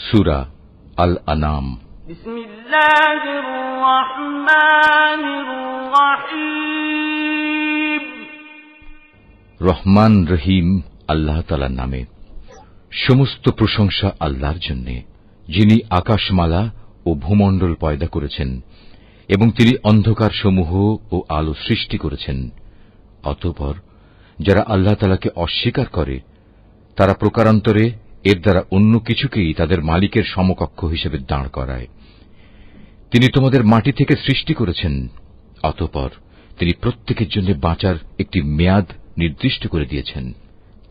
সূরা আল আনাম। বিসমিল্লাহির রহমানির রহিম। রহমান রহিম আল্লাহ তাআলার নামে। সমস্ত প্রশংসা আল্লাহর জন্য, যিনি আকাশমালা ও ভূমণ্ডল পয়দা করেছেন এবং তিনি অন্ধকার সমূহ ও আলো সৃষ্টি করেছেন। অতঃপর যারা আল্লাহ তাআলাকে অস্বীকার করে তারা প্রকারান্তরে এর দ্বারা অন্য কিছুকেই তাদের মালিকের সমকক্ষ হিসেবে দাঁড় করায়। তিনি তোমাদের মাটি থেকে সৃষ্টি করেছেন, অতঃপর তিনি প্রত্যেকের জন্য বাঁচার একটি মেয়াদ নির্দিষ্ট করে দিয়েছেন।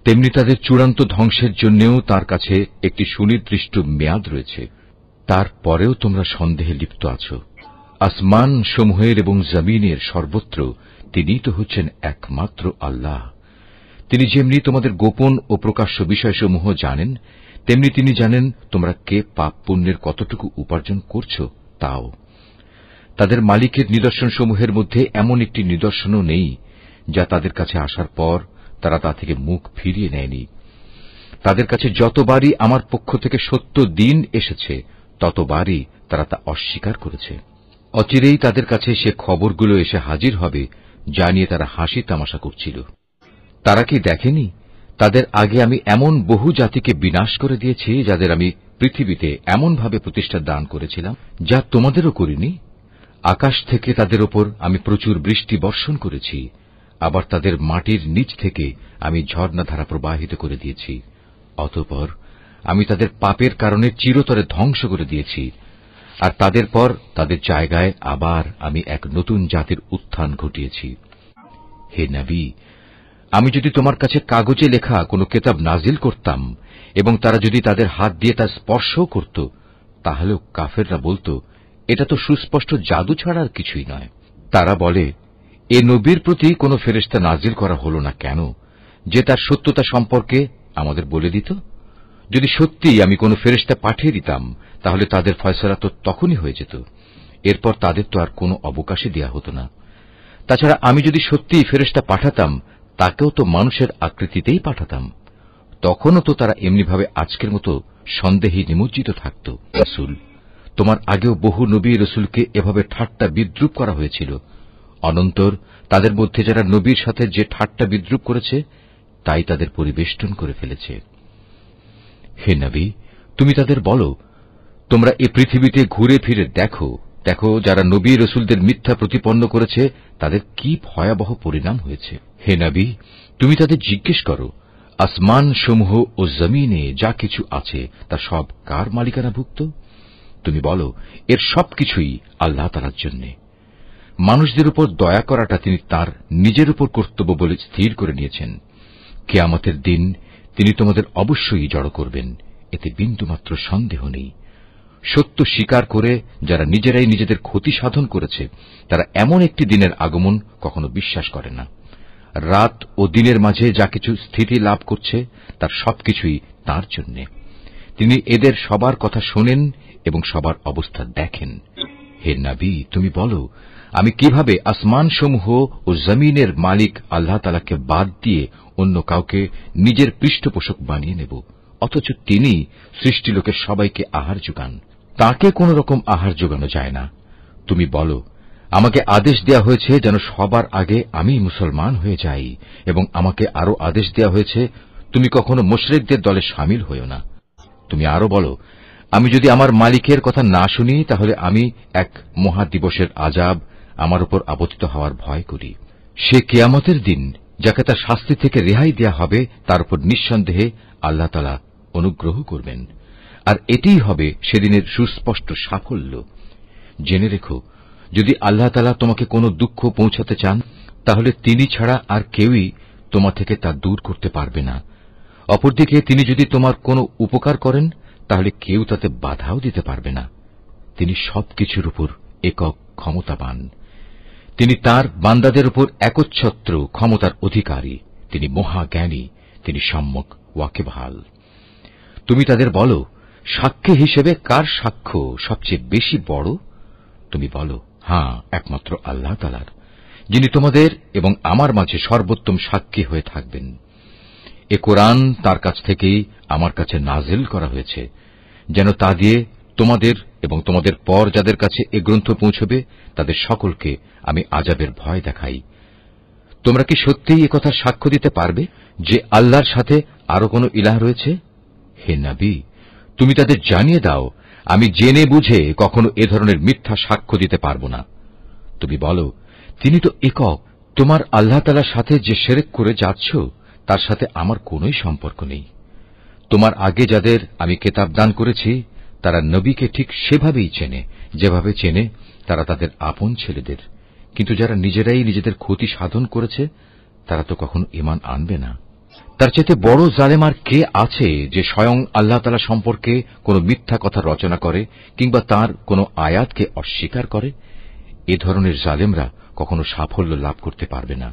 তেমনি তাদের চূড়ান্ত ধ্বংসের জন্যও তার কাছে একটি সুনির্দিষ্ট মেয়াদ রয়েছে। তারপরেও তোমরা সন্দেহে লিপ্ত আছো। আসমান সমূহের এবং জমিনের সর্বত্র তিনিই তো হচ্ছেন একমাত্র আল্লাহ। তিনি যেমনি তোমাদের গোপন ও প্রকাশ্য বিষয়সমূহ জানেন, তেমনি তিনি জানেন তোমরা কে পাপ পুণ্যের কতটুকু উপার্জন করছ তাও। তাদের মালিকের নিদর্শনসমূহের মধ্যে এমন একটি নিদর্শনও নেই যা তাদের কাছে আসার পর তারা তা থেকে মুখ ফিরিয়ে নেয়নি। তাদের কাছে যতবারই আমার পক্ষ থেকে সত্য দিন এসেছে ততবারই তারা তা অস্বীকার করেছে। অচিরেই তাদের কাছে সে খবরগুলো এসে হাজির হবে যা নিয়ে তারা হাসি তামাশা করছিল। তারা কি দেখেনি তাদের আগে আমি এমন বহু জাতিকে বিনাশ করে দিয়েছি যাদের আমি পৃথিবীতে এমনভাবে প্রতিষ্ঠা দান করেছিলাম যা তোমাদেরও করিনি। আকাশ থেকে তাদের ওপর আমি প্রচুর বৃষ্টি বর্ষণ করেছি, আবার তাদের মাটির নিচ থেকে আমি ঝর্ণাধারা প্রবাহিত করে দিয়েছি। অতঃপর আমি তাদের পাপের কারণে চিরতরে ধ্বংস করে দিয়েছি, আর তাদের পর তাদের জায়গায় আবার আমি এক নতুন জাতির উত্থান ঘটিয়েছি। হে নবী, আমি যদি তোমার কাছে কাগজে লেখা কোনো কিতাব নাজিল করতাম এবং তারা যদি তাদের হাত দিয়ে তা স্পর্শও করত, তাহলেও কাফেররা বলতো এটা তো সুস্পষ্ট জাদু ছাড়া আর কিছুই নয়। তারা বলে, এ নবীর প্রতি কোনো ফেরেশতা নাজিল করা হল না কেন, যে তার সত্যতা সম্পর্কে আমাদের বলে দিত? যদি সত্যিই আমি কোনো ফেরেশতা পাঠিয়ে দিতাম তাহলে তাদের ফয়সালা তো তখনই হয়ে যেত, এরপর তাদের তো আর কোনো অবকাশই দেয়া হতো না। তাছাড়া আমি যদি সত্যিই ফেরেশতা পাঠাতাম তাকেও তো মানুষের আকৃতিতেই পাঠাতাম, তখনও তো তারা এমনিভাবে আজকের মতো সন্দেহে নিমজ্জিত থাকত। রাসূল, তোমার আগেও বহু নবী রাসূলকে এভাবে ঠাট্টা বিদ্রূপ করা হয়েছিল। অনন্তর তাদের মধ্যে যারা নবীর সাথে যে ঠাট্টা বিদ্রূপ করেছে তাই তাদের পরিবেষ্টন করে ফেলেছে। হে নবী, তুমি তাদের বলো, তোমরা এ পৃথিবীতে ঘুরে ফিরে দেখো, যারা নবী রাসূলদের মিথ্যা প্রতিপন্ন করেছে তাদের কি ভয়াবহ পরিণাম হয়েছে। হে নবী, তুমি তাদের জিজ্ঞেস করো, আসমান সমূহ ও জমিনে যা কিছু আছে তা সব কার মালিকানাভুক্ত? তুমি বলো, এর সবকিছুই আল্লাহ তাআলার জন্য। মানুষদের উপর দয়া করাটা তিনি তার নিজের উপর কর্তব্য বলে স্থির করে নিয়েছেন। কিয়ামতের দিন তিনি তোমাদের অবশ্যই জড়ো করবেন, এতে বিন্দুমাত্র সন্দেহ নেই। সত্য স্বীকার করে যারা নিজেরাই নিজেদের ক্ষতি সাধন করেছে তারা এমন একটি দিনের আগমন কখনো বিশ্বাস করে না। রাত ও দিনের মাঝে যা কিছু স্থিতি লাভ করছে তার সবকিছুই তাঁর জন্য। তিনি এদের সবার কথা শোনেন এবং সবার অবস্থা দেখেন। হে নবী, তুমি বলো, আমি কিভাবে আসমানসমূহ ও জমিনের মালিক আল্লাহ তাআলাকে বাদ দিয়ে অন্য কাউকে নিজের পৃষ্ঠপোষক বানিয়ে নেব, অথচ তিনি সৃষ্টিলোকের সবাইকে আহার যোগান। তাঁকে কোন রকম আহার যোগানো যায় না। তুমি বলো, আমাকে আদেশ দেয়া হয়েছে যেন সবার আগে আমি মুসলমান হয়ে যাই, এবং আমাকে আরো আদেশ দেয়া হয়েছে তুমি কখনো মুশরিকদের দলে শামিল হইও না। তুমি আরো বলো, আমি যদি আমার মালিকের কথা না শুনি তাহলে আমি এক মহাদিবসের আযাব আমার উপর আপতিত হওয়ার ভয় করি। সে কিয়ামতের দিন যাকে তার শাস্তি থেকে রেহাই দেয়া হবে তার উপর নিঃসন্দেহে আল্লাহ তাআলা অনুগ্রহ করবেন, আর এটিই হবে সেদিনের সুস্পষ্ট সাফল্য। জেনে রেখো, যদি আল্লাহ তাআলা তোমাকে কোনো দুঃখ পৌঁছাতে চান তাহলে তিনি ছাড়া আর কেউই তোমা থেকে তা দূর করতে পারবে না। অপরদিকে তিনি যদি তোমার কোনো উপকার করেন তাহলে কেউ তাতে বাধাও দিতে পারবে না। তিনি সবকিছুর উপর একক ক্ষমতাবান। তিনি তার বান্দাদের উপর একচ্ছত্র ক্ষমতার অধিকারী। তিনি মহাজ্ঞানী, তিনি সম্যক ওয়াকিবহাল। তুমি তাদের বলো, সাক্ষী হিসেবে কার সাক্ষ্য সবচেয়ে বেশি বড়? তুমি বলো, হ্যাঁ, একমাত্র আল্লাহ তাআলার, যিনি তোমাদের এবং আমার মাঝে সর্বোত্তম সাক্ষী হয়ে থাকবেন। এ কোরআন তার কাছ থেকেই আমার কাছে নাজিল করা হয়েছে। যেন তা দিয়ে তোমাদের এবং তোমাদের পর যাদের কাছে এ গ্রন্থ পৌঁছবে তাদের সকলকে আমি আযাবের ভয় দেখাই। তোমরা কি সত্যিই একথা সাক্ষ্য দিতে পারবে যে আল্লাহর সাথে আরো কোনো ইলাহ রয়েছে? হে নবী, তুমি তাদের জানিয়ে দাও, আমি জেনে বুঝে কখনো এ ধরনের মিথ্যা সাক্ষ্য দিতে পারব না। তুমি বলো, তিনি তো একক, তোমার আল্লাহ তাআলার সাথে যে শিরক করে যাচ্ছ তার সাথে আমার কোনোই সম্পর্ক নেই। তোমার আগে যাদের আমি কিতাব দান করেছি তারা নবীকে ঠিক সেভাবেই চেনে যেভাবে চেনে তারা তাদের আপন ছেলেদের, কিন্তু যারা নিজেরাই নিজেদের ক্ষতি সাধন করেছে তারা তো কখনো ঈমান আনবে না। তার চাইতে বড় জালেম আর কে আছে যে স্বয়ং আল্লাহ তাআলা সম্পর্কে কোনো মিথ্যা কথা রচনা করে কিংবা তার কোনো আয়াতকে অস্বীকার করে? এ ধরনের জালেমরা কখনো সাফল্য লাভ করতে পারবে না।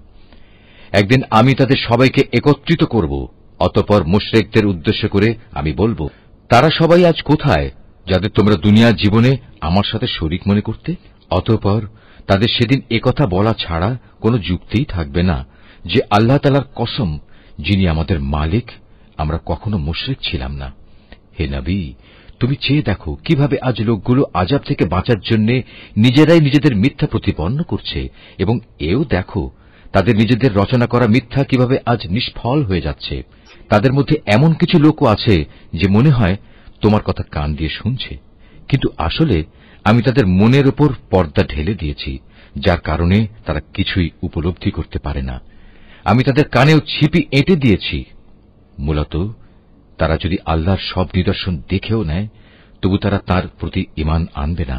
একদিন আমি তাদের সবাইকে একত্রিত করব, অতঃপর মুশরিকদের উদ্দেশ্য করে আমি বলবো, তারা সবাই আজ কোথায় যাদের তোমরা দুনিয়ার জীবনে আমার সাথে শরীক মনে করতে? অতঃপর তাদের সেদিন একথা বলা ছাড়া কোনো যুক্তিই থাকবে না যে আল্লাহ তাআলার কসম, যিনি আমাদের মালিক, আমরা কখনো মুশরিক ছিলাম না। হে নবী, তুমি চেয়ে দেখো কিভাবে আজ লোকগুলো আযাব থেকে বাঁচার জন্য নিজেরাই নিজেদের মিথ্যা প্রতিপন্ন করছে, এবং এও দেখো তাদের নিজেদের রচনা করা মিথ্যা কিভাবে আজ নিষ্ফল হয়ে যাচ্ছে। তাদের মধ্যে এমন কিছু লোকও আছে যে মনে হয় তোমার কথা কান দিয়ে শুনছে, কিন্তু আসলে আমি তাদের মনের উপর পর্দা ঢেলে দিয়েছি, যার কারণে তারা কিছুই উপলব্ধি করতে পারে না। আমি তাদের কানেও ছিপি এঁটে দিয়েছি। মূলত তারা যদি আল্লাহর সব নিদর্শন দেখেও নেয় তবু তারা তার প্রতি ঈমান আনবে না।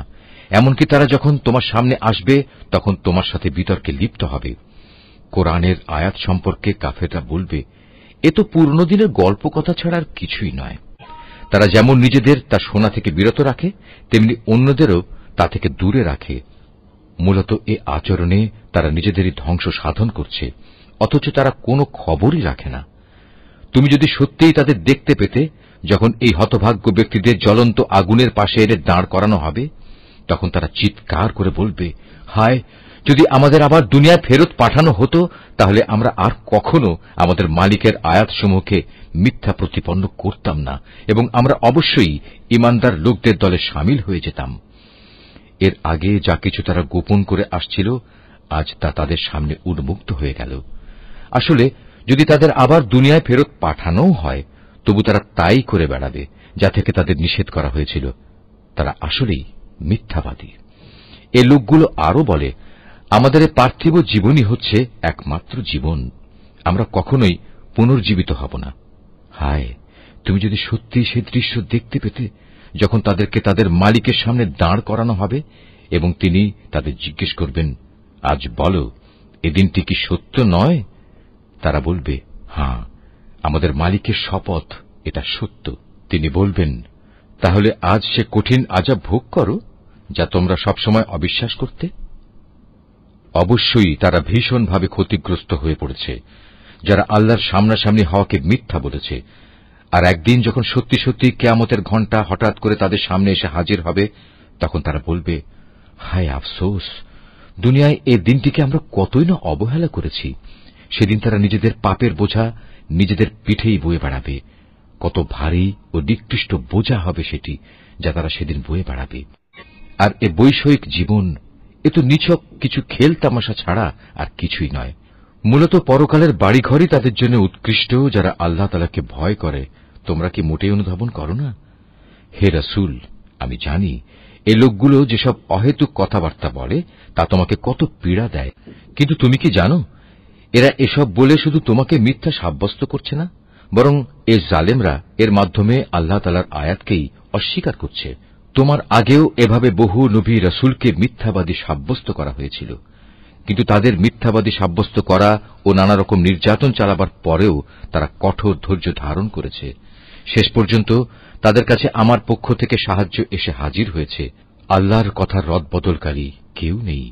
এমনকি তারা যখন তোমার সামনে আসবে তখন তোমার সাথে বিতর্কে লিপ্ত হবে। কোরআনের আয়াত সম্পর্কে কাফেররা বলবে, এ তো পুরনো দিনের গল্প কথা ছাড়া আর কিছুই নয়। তারা যেমন নিজেদের তা শোনা থেকে বিরত রাখে তেমনি অন্যদেরও তা থেকে দূরে রাখে। মূলত এ আচরণে তারা নিজেদেরই ধ্বংস সাধন করছে, অথচ তারা কোনো খবরই রাখে না। তুমি যদি সত্যিই তাদের দেখতে পেতে যখন এই হতভাগ্য ব্যক্তিদের জ্বলন্ত আগুনের পাশে এনে দাঁড় করানো হবে, তখন তারা চিৎকার করে বলবে, হায়, যদি আমাদের আবার দুনিয়ায় ফেরত পাঠানো হতো তাহলে আমরা আর কখনো আমাদের মালিকের আয়াতসমূহকে মিথ্যা প্রতিপন্ন করতাম না এবং আমরা অবশ্যই ঈমানদার লোকদের দলে শামিল হয়ে যেতাম। এর আগে যা কিছু তারা গোপন করে আসছিল আজ তা তাদের সামনে উন্মুক্ত হয়ে গেল। আসলে যদি তাদের আবার দুনিয়ায় ফেরত পাঠানোও হয় তবু তারা তাই করে বেড়াবে যা থেকে তাদের নিষেধ করা হয়েছিল। তারা আসলেই মিথ্যাবাদী। এ লোকগুলো আরো বলে, আমাদের পার্থিব জীবনই হচ্ছে একমাত্র জীবন, আমরা কখনোই পুনর্জীবিত হব না। হায়, তুমি যদি সত্যিই সে দৃশ্য দেখতে পেতে যখন তাদেরকে তাদের মালিকের সামনে দাঁড় করানো হবে এবং তিনি তাদের জিজ্ঞেস করবেন, আজ বলো, এ দিনটি কি সত্য নয়? তারা বলবে, হ্যাঁ, আমাদের মালিকের শপথ, এটা সত্য। তিনি বলবেন, তাহলে আজ সে কঠিন আযাব ভোগ করো যা তোমরা সবসময় অবিশ্বাস করতে। অবশ্যই তারা ভীষণভাবে ক্ষতিগ্রস্ত হয়ে পড়েছে যারা আল্লাহর সামনাসামনি হওয়াকে মিথ্যা বলেছে। আর একদিন যখন সত্যি সত্যি কিয়ামতের ঘণ্টা হঠাৎ করে তাদের সামনে এসে হাজির হবে তখন তারা বলবে, হায় আফসোস, দুনিয়ায় এ দিনটিকে আমরা কতই না অবহেলা করেছি। সেদিন তারা নিজেদের পাপের বোঝা নিজেদের পিঠেই বয়ে বেড়াবে। কত ভারী ও নিকৃষ্ট বোঝা হবে সেটি যা তারা সেদিন বয়ে বেড়াবে। আর এ বৈষয়িক জীবন, এ তো নিছক কিছু খেল তামাশা ছাড়া আর কিছুই নয়। মূলত পরকালের বাড়িঘরই তাদের জন্য উৎকৃষ্ট যারা আল্লাহ তাআলাকে ভয় করে। তোমরা কি মোটেই অনুধাবন করো না? হে রাসূল, আমি জানি এ লোকগুলো যেসব অহেতুক কথাবার্তা বলে তা তোমাকে কত পীড়া দেয়, কিন্তু তুমি কি জানো এরা এসব বলে শুধু তোমাকে মিথ্যা সাব্যস্ত করছে না, বরং এ জালেমরা এর মাধ্যমে আল্লাহ তাআলার আয়াতকেই অস্বীকার করছে। তোমার আগেও এভাবে বহু নবী রাসূলকে মিথ্যাবাদী সাব্যস্ত করা হয়েছিল, কিন্তু তাদের মিথ্যাবাদী সাব্যস্ত করা ও নানা রকম নির্যাতন চালাবার পরেও তারা কঠোর ধৈর্য ধারণ করেছে। শেষ পর্যন্ত তাদের কাছে আমার পক্ষ থেকে সাহায্য এসে হাজির হয়েছে। আল্লাহর কথার রদবদলকারী কেউ নেই।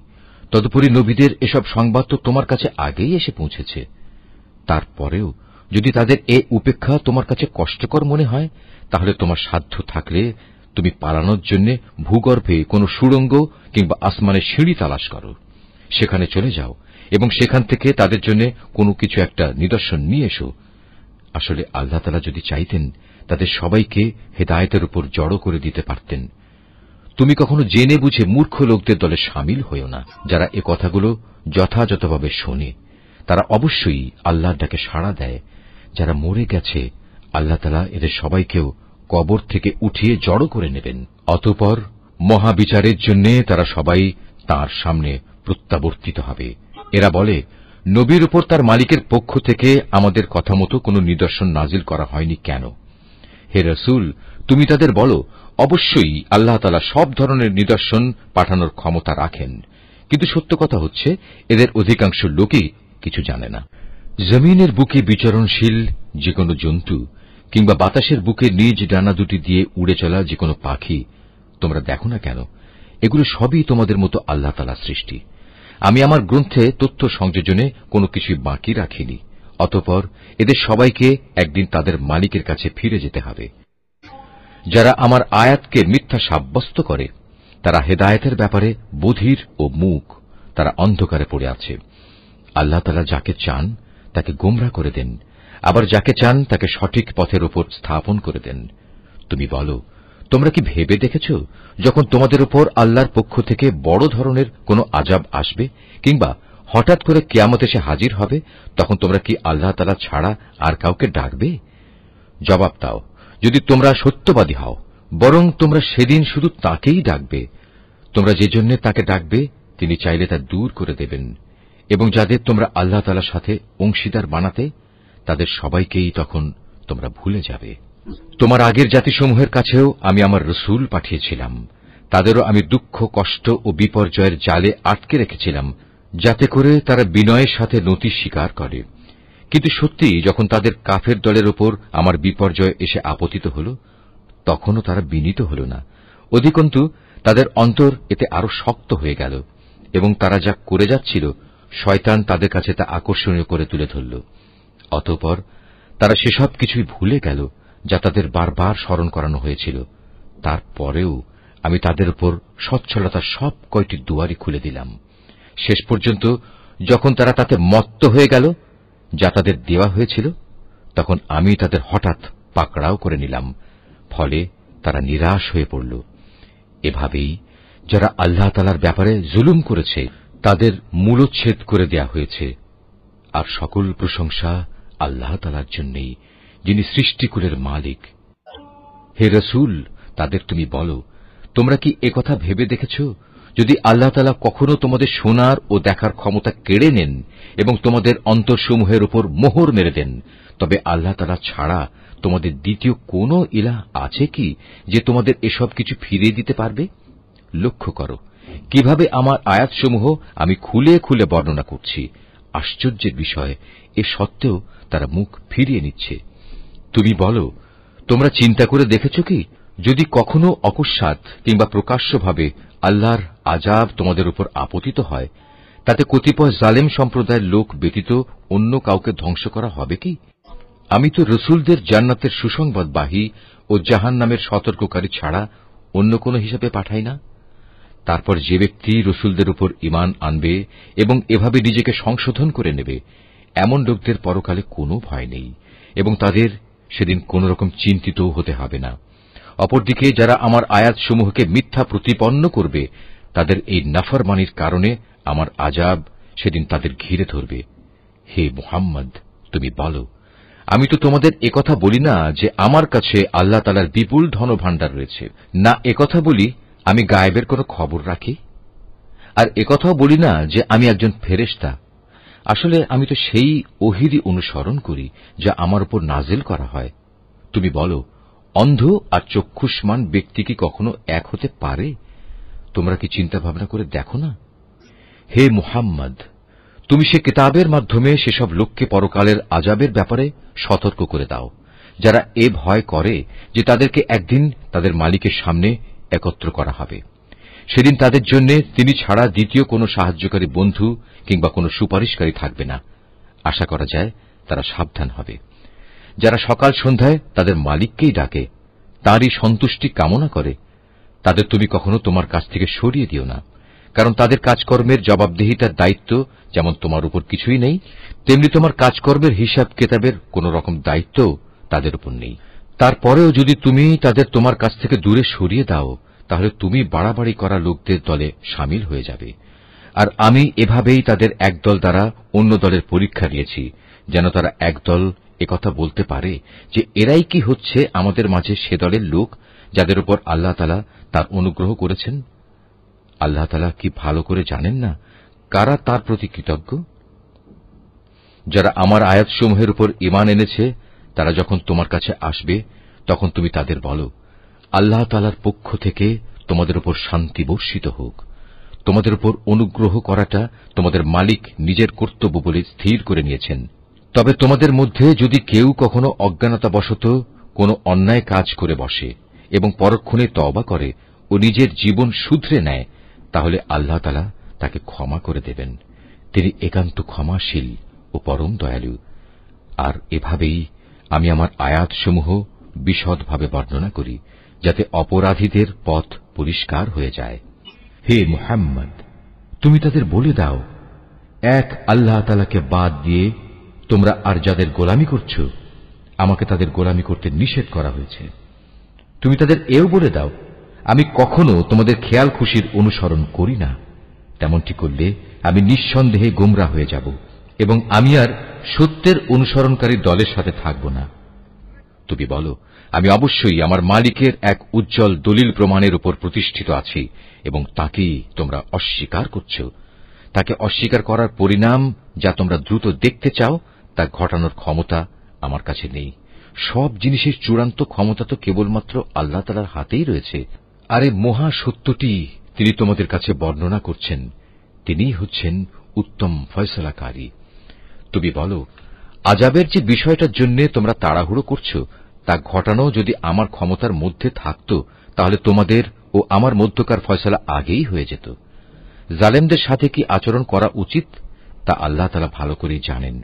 তদুপরি নবীদের এসব সংবাদ তো তোমার কাছে আগেই এসে পৌঁছেছে। তারপরেও যদি তাদের এ উপেক্ষা তোমার কাছে কষ্টকর মনে হয় তাহলে তোমার সাধ্য থাকলে তুমি পালানোর জন্য ভূগর্ভে কোনো সুড়ঙ্গ কিংবা আসমানের সিঁড়ি তালাশ করো, সেখানে চলে যাও এবং সেখান থেকে তাদের জন্য কোনো কিছু একটা নিদর্শন নিয়ে এসো। আসলে আল্লাহ তাআলা যদি চাইতেন তাদের সবাইকে হেদায়েতের উপর জড়ো করে দিতে পারতেন। তুমি কখনো জেনে বুঝে মূর্খ লোকদের দলে শামিল হইও না, যারা এ কথাগুলো যথাযথভাবে শোনে। তারা অবশ্যই আল্লাহর ডাকে সাড়া দেয়। যারা মরে গেছে, আল্লাহ তাআলা এদের সবাইকেও কবর থেকে উঠিয়ে জড়ো করে নেবেন। অতঃপর মহাবিচারের জন্য তারা সবাই তাঁর সামনে প্রত্যাবর্তিত হবে। এরা বলে, নবীর উপর তার মালিকের পক্ষ থেকে আমাদের কথা মতো কোনো নিদর্শন নাজিল করা হয়নি কেন? হে রাসূল, তুমি তাদের বলো, অবশ্যই আল্লাহ তাআলা সব ধরনের নিদর্শন পাঠানোর ক্ষমতা রাখেন, কিন্তু সত্য কথা হচ্ছে এদের অধিকাংশ লোকই কিছু জানে না। জমিনের বুকে বিচরণশীল যে কোনো জন্তু কিংবা বাতাসের বুকে নিজ ডানা দুটি দিয়ে উড়ে চলা যে কোনো পাখি তোমরা দেখো না কেন? এগুলো সবই তোমাদের মতো আল্লাহ তাআলার সৃষ্টি। আমি আমার গ্রন্থে তথ্য সংযোজনে কোনো কিছুই বাকি রাখিনি। অতঃপর এদের সবাইকে একদিন তাদের মালিকের কাছে ফিরে যেতে হবে। যারা আমার আয়াতকে মিথ্যা সাব্যস্ত করে, তারা হেদায়েতের ব্যাপারে বধির ও মূক, তারা অন্ধকারে পড়ে আছে। আল্লাহ তাআলা যাকে চান তাকে গোমরাহ করে দেন, আবার যাকে চান তাকে সঠিক পথের উপর স্থাপন করে দেন। তুমি বলো, তোমরা কি ভেবে দেখেছ, যখন তোমাদের উপর আল্লাহর পক্ষ থেকে বড় ধরনের কোনো আযাব আসবে কিংবা হঠাৎ করে কিয়ামত এসে হাজির হবে, তখন তোমরা কি আল্লাহ তাআলা ছাড়া আর কাউকে ডাকবে? জবাব দাও, যদি তোমরা সত্যবাদী হও, বরং তোমরা সেদিন শুধু তাকেই ডাকবে। তোমরা যে জন্য তাকে ডাকবে তিনি চাইলে তা দূর করে দেবেন, এবং যাদের তোমরা আল্লাহ তাআলার সাথে অংশীদার বানাতে, তাদের সবাইকেই তখন তোমরা ভুলে যাবে। তোমার আগের জাতিসমূহের কাছেও আমি আমার রাসূল পাঠিয়েছিলাম, তাদেরও আমি দুঃখ, কষ্ট ও বিপর্যয়ের জালে আটকে রেখেছিলাম, যাতে করে তারা বিনয়ের সাথে নতি স্বীকার করে। কিন্তু সত্যি যখন তাদের কাফের দলের উপর আমার বিপর্যয় এসে আপতিত হল, তখনও তারা বিনীত হল না। অধিকন্তু তাদের অন্তর এতে আরো শক্ত হয়ে গেল, এবং তারা যা করে যাচ্ছিল শয়তান তাদের কাছে তা আকর্ষণীয় করে তুলে ধরল। অতঃপর তারা সেসব কিছুই ভুলে গেল যা তাদের বারবার স্মরণ করানো হয়েছিল। তারপরেও আমি তাদের উপর সচ্ছলতার সব কয়টি দুয়ারই খুলে দিলাম। শেষ পর্যন্ত যখন তারা তাতে মত্ত হয়ে গেল যা তাদের দেওয়া হয়েছিল, তখন আমি তাদের হঠাৎ পাকড়াও করে নিলাম, ফলে তারা নিরাশ হয়ে পড়ল। এভাবেই যারা আল্লাহ তাআলার ব্যাপারে জুলুম করেছে তাদের মূলচ্ছেদ করে দেয়া হয়েছে। আর সকল প্রশংসা আল্লাহ তাআলার জন্যই, যিনি সৃষ্টিকুলের মালিক। হে রাসূল, তাদের তুমি বলো, তোমরা কি একথা ভেবে দেখেছ, যদি আল্লাহ তাআলা কখনো তোমাদের শোনার ও দেখার ক্ষমতা কেড়ে নেন এবং তোমাদের অন্তরসমূহের উপর মোহর মেরে দেন, তবে আল্লাহ তাআলা ছাড়া তোমাদের দ্বিতীয় কোনো ইলাহ আছে কি যে তোমাদের এসব কিছু ফিরিয়ে দিতে পারবে? লক্ষ্য করো কিভাবে আমার আয়াতসমূহ আমি খুলে খুলে বর্ণনা করছি। আশ্চর্যের বিষয়, এ সত্ত্বেও তারা মুখ ফিরিয়ে নিচ্ছে। তুমি বলো, তোমরা চিন্তা করে দেখেছ কি, যদি কখনো অকস্মাৎ কিংবা প্রকাশ্যভাবে আল্লাহর আযাব তোমাদের উপর আপতিত হয়, তাতে কতিপয় জালেম সম্প্রদায়ের লোক ব্যতীত অন্য কাউকে ধ্বংস করা হবে কি? আমি তো রসুলদের জান্নাতের সুসংবাদবাহী ও জাহান্নামের সতর্ককারী ছাড়া অন্য কোন হিসাবে পাঠাই না। তারপর যে ব্যক্তি রসুলদের উপর ঈমান আনবে এবং এভাবে নিজেকে সংশোধন করে নেবে, এমন লোকদের পরকালে কোনো ভয় নেই এবং তাদের সেদিন কোন রকম চিন্তিতও হতে হবে না। অপরদিকে যারা আমার আয়াতসমূহকে মিথ্যা প্রতিপন্ন করবে, তাদের এই নাফরমানির কারণে আমার আযাব সেদিন তাদের ঘিরে ধরবে। হে মুহাম্মদ, তুমি বলো, আমি তো তোমাদের একথা বলি না যে আমার কাছে আল্লাহ তাআলার বিপুল ধনভাণ্ডার রয়েছে, না একথা বলি আমি গায়েবের কোনো খবর রাখি, আর একথাও বলি না যে আমি একজন ফেরেশতা। আসলে আমি তো সেই ওহীরই অনুসরণ করি যা আমার উপর নাজিল করা হয়। তুমি বলো, অন্ধ আর চক্ষুষ্মান ব্যক্তি কি কখনো এক হতে পারে? তোমরা কি চিন্তা ভাবনা করে দেখো না? হে মুহাম্মদ, তুমি সে কিতাবের মাধ্যমে সেসব লোককে পরকালের আযাবের ব্যাপারে সতর্ক করে দাও, যারা এ ভয় করে যে তাদেরকে একদিন তাদের মালিকের সামনে একত্র করা হবে। সেদিন তাদের জন্য তিনি ছাড়া দ্বিতীয় কোনো সাহায্যকারী বন্ধু কিংবা কোনো সুপারিশকারী থাকবে না। আশা করা যায় তারা সাবধান হবে। যারা সকাল সন্ধ্যায় তাদের মালিককেই ডাকে, তাঁরই সন্তুষ্টি কামনা করে, তাদের তুমি কখনো তোমার কাছ থেকে সরিয়ে দিও না, কারণ তাদের কাজকর্মের জবাবদিহিতার দায়িত্ব যেমন তোমার উপর কিছুই নেই, তেমনি তোমার কাজকর্মের হিসাব কেতাবের কোন রকম দায়িত্ব তাদের উপর নেই। তারপরেও যদি তুমি তাদের তোমার কাছ থেকে দূরে সরিয়ে দাও, তাহলে তুমি বাড়াবাড়ি করা লোকদের দলে সামিল হয়ে যাবে। আর আমি এভাবেই তাদের একদল দ্বারা অন্য দলের পরীক্ষা নিয়েছি, যেন তারা একদল একথা বলতে পারে যে এরাই কি হচ্ছে আমাদের মাঝে সে দলের লোক যাদের উপর আল্লাহ তাআলা তার অনুগ্রহ করেছেন। আল্লাহ তাআলা কি ভালো করে জানেন না কারা তার প্রতি কৃতজ্ঞ? যারা আমার আয়াতসমূহের উপর ঈমান এনেছে, তারা যখন তোমার কাছে আসবে, তখন তুমি তাদের বলো, আল্লাহ তাআলার পক্ষ থেকে তোমাদের উপর শান্তি বর্ষিত হোক। তোমাদের উপর অনুগ্রহ করাটা তোমাদের মালিক নিজের কর্তব্য বলে স্থির করে নিয়েছেন। তবে তোমাদের মধ্যে যদি কেউ কখনো অজ্ঞানতাবশত কোনো অন্যায় কাজ করে বসে এবং পরক্ষণে তওবা করে ও নিজের জীবন শুধরে নেয়, তাহলে আল্লাহ তাআলা তাকে ক্ষমা করে দেবেন। তিনি একান্ত ক্ষমাশীল ও পরম দয়ালু। আর এভাবেই আমি আমার আয়াতসমূহ বিশদভাবে বর্ণনা করি, যাতে অপরাধীদের পথ পরিষ্কার হয়ে যায়। হে মুহাম্মদ, তুমি তাদের বলে দাও, এক আল্লাহ তাআলাকে বাদ দিয়ে তোমরা আর যাদের গোলামি করছ, আমাকে তাদের গোলামি করতে নিষেধ করা হয়েছে। তুমি তাদের এও বলে দাও, আমি কখনো তোমাদের খেয়াল খুশির অনুসরণ করি না। তেমনটি করলে আমি নিঃসন্দেহে গোমরা হয়ে যাব এবং আমি আর সত্যের অনুসরণকারী দলের সাথে থাকব না। তুমি বলো, আমি অবশ্যই আমার মালিকের এক উজ্জ্বল দলিল প্রমাণের উপর প্রতিষ্ঠিত আছি এবং তাকেই তোমরা অস্বীকার করছ। তাকে অস্বীকার করার পরিণাম যা তোমরা দ্রুত দেখতে চাও, তা ঘটানোর ক্ষমতা আমার কাছে নেই। সব জিনিসের চূড়ান্ত ক্ষমতা তো কেবলমাত্র আল্লাহ তাআলার হাতেই রয়েছে। আর এই মহা সত্যটি তিনি তোমাদের কাছে বর্ণনা করছেন। তিনিই হচ্ছেন উত্তম ফয়সালাকারী। তুমি বলো, আযাবের যে বিষয়টার জন্য তোমরা তাড়াহুড়ো করছ, তা ঘটানো যদি আমার ক্ষমতার মধ্যে থাকত, তাহলে তোমাদের ও আমার মধ্যকার ফয়সালা আগেই হয়ে যেত। জালেমদের সাথে কি আচরণ করা উচিত, তা আল্লাহ তাআলা ভালো করেই জানেন।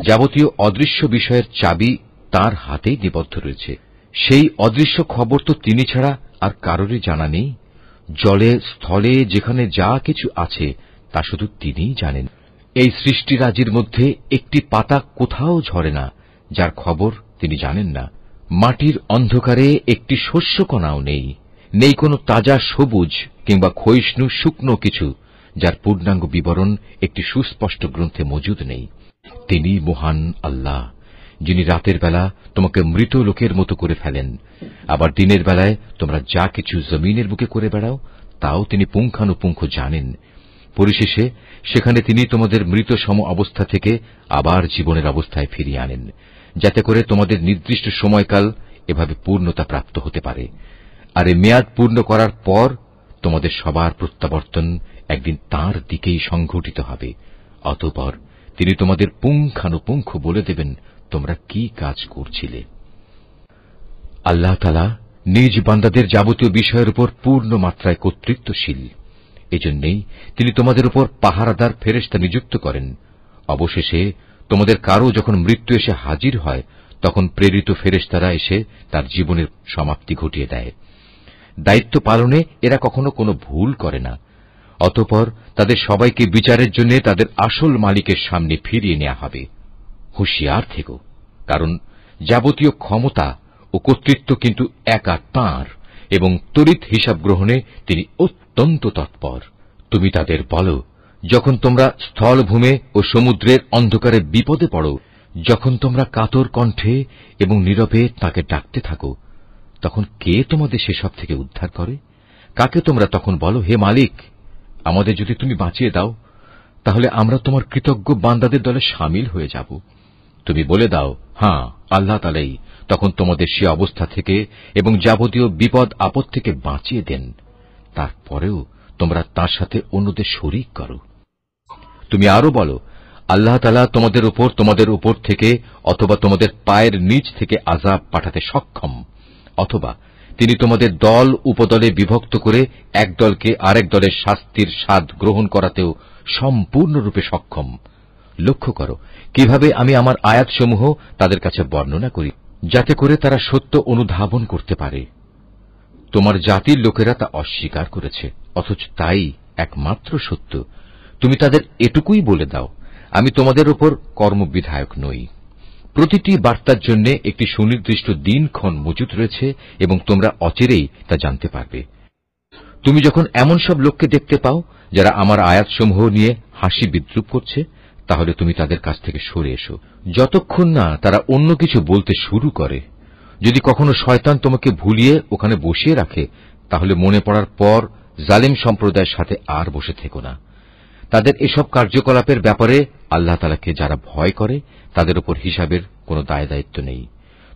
যাবতীয় অদৃশ্য বিষয়ের চাবি তার হাতেই নিবদ্ধ রয়েছে। সেই অদৃশ্য খবর তো তিনি ছাড়া আর কারোরই জানা নেই। জলে স্থলে যেখানে যা কিছু আছে তা শুধু তিনিই জানেন। এই সৃষ্টিরাজির মধ্যে একটি পাতা কোথাও ঝরে না, যার খবর তিনি জানেন না। মাটির অন্ধকারে একটি শস্যকণাও নেই, নেই কোনো তাজা সবুজ কিংবা ক্ষয়িষ্ণু শুকনো কিছু, যার পূর্ণাঙ্গ বিবরণ একটি সুস্পষ্ট গ্রন্থে মজুদ নেই। তিনি মহান আল্লাহ, যিনি রাতের বেলা তোমাকে মৃত লোকের মতো করে ফেলেন, আবার দিনের বেলায় তোমরা যা কিছু জমিনের বুকে করে বেড়াও তাও তিনি পুঙ্খানুপুঙ্খ জানেন। পরিশেষে সেখানে তিনি তোমাদের মৃত সম অবস্থা থেকে আবার জীবনের অবস্থায় ফিরিয়ে আনেন, যাতে করে তোমাদের নির্দিষ্ট সময়কাল এভাবে পূর্ণতা প্রাপ্ত হতে পারে। আর এই মেয়াদ পূর্ণ করার পর তোমাদের সবার প্রত্যাবর্তন একদিন তাঁর দিকেই সংঘটিত হবে। অতঃপর তিনি তোমাদের পুঙ্খানুপুঙ্খ বলে দেবেন তোমরা কি কাজ করছিলে। আল্লাহ তাআলা নিজ বান্দাদের যাবতীয় বিষয়ের উপর পূর্ণ মাত্রায় কর্তৃত্বশীল। এজন্যই তিনি তোমাদের উপর পাহারাদার ফেরেশতা নিযুক্ত করেন। অবশেষে তোমাদের কারো যখন মৃত্যু এসে হাজির হয়, তখন প্রেরিত ফেরেশতারা এসে তার জীবনের সমাপ্তি ঘটিয়ে দেয়। দায়িত্ব পালনে এরা কখনো কোনো ভুল করে না। অতঃপর তাদের সবাইকে বিচারের জন্য তাদের আসল মালিকের সামনে ফিরিয়ে নেওয়া হবে। হুঁশিয়ার থেকো, কারণ যাবতীয় ক্ষমতা ও কর্তৃত্ব কিন্তু একা তাঁর এবং তড়িৎ হিসাব গ্রহণে তিনি অত্যন্ত তৎপর। তুমি তাদের বলো, যখন তোমরা স্থলভূমে ও সমুদ্রের অন্ধকারে বিপদে পড়ো, যখন তোমরা কাতর কণ্ঠে এবং নীরবে তাকে ডাকতে থাকো, তখন কে তোমাদের সেসব থেকে উদ্ধার করে? কাকে তোমরা তখন বলো, হে মালিক, আমাদের যদি তুমি বাঁচিয়ে দাও, তাহলে আমরা তোমার কৃতজ্ঞ বান্দাদের দলে সামিল হয়ে যাব। তুমি বলে দাও, হ্যাঁ, আল্লাহ তাআলাই তখন তোমাদের সে অবস্থা থেকে এবং যাবতীয় বিপদ আপদ থেকে বাঁচিয়ে দেন। তারপরেও তোমরা তাঁর সাথে অন্যদের শরীক করো। তুমি আরো বলো, আল্লাহ তাআলা তোমাদের উপর থেকে অথবা তোমাদের পায়ের নিচ থেকে আযাব পাঠাতে সক্ষম, অথবা তিনি তোমাদের দল উপদলে বিভক্ত করে এক দলকে আরেক দলের শাস্তির স্বাদ গ্রহণ করাতেও সম্পূর্ণরূপে সক্ষম। লক্ষ্য করো কিভাবে আমি আমার আয়াতসমূহ তাদের কাছে বর্ণনা করি, যাতে করে তারা সত্য অনুধাবন করতে পারে। তোমার জাতির লোকেরা তা অস্বীকার করেছে, অথচ তাই একমাত্র সত্য। তুমি তাদের এটুকুই বলে দাও, আমি তোমাদের উপর কর্মবিধায়ক নই। প্রতিটি বার্তার জন্য একটি সুনির্দিষ্ট দিনক্ষণ মজুত রয়েছে এবং তোমরা অচিরেই তা জানতে পারবে। তুমি যখন এমন সব লোককে দেখতে পাও যারা আমার আয়াতসমূহ নিয়ে হাসি বিদ্রুপ করছে, তাহলে তুমি তাদের কাছ থেকে সরে এসো, যতক্ষণ না তারা অন্য কিছু বলতে শুরু করে। যদি কখনো শয়তান তোমাকে ভুলিয়ে ওখানে বসিয়ে রাখে, তাহলে মনে পড়ার পর জালিম সম্প্রদায়ের সাথে আর বসে থেকো না। তাদের এসব কার্যকলাপের ব্যাপারে আল্লাহ তাআলাকে যারা ভয় করে তাদের উপর হিসাবের কোনো দায় দায়িত্ব নেই।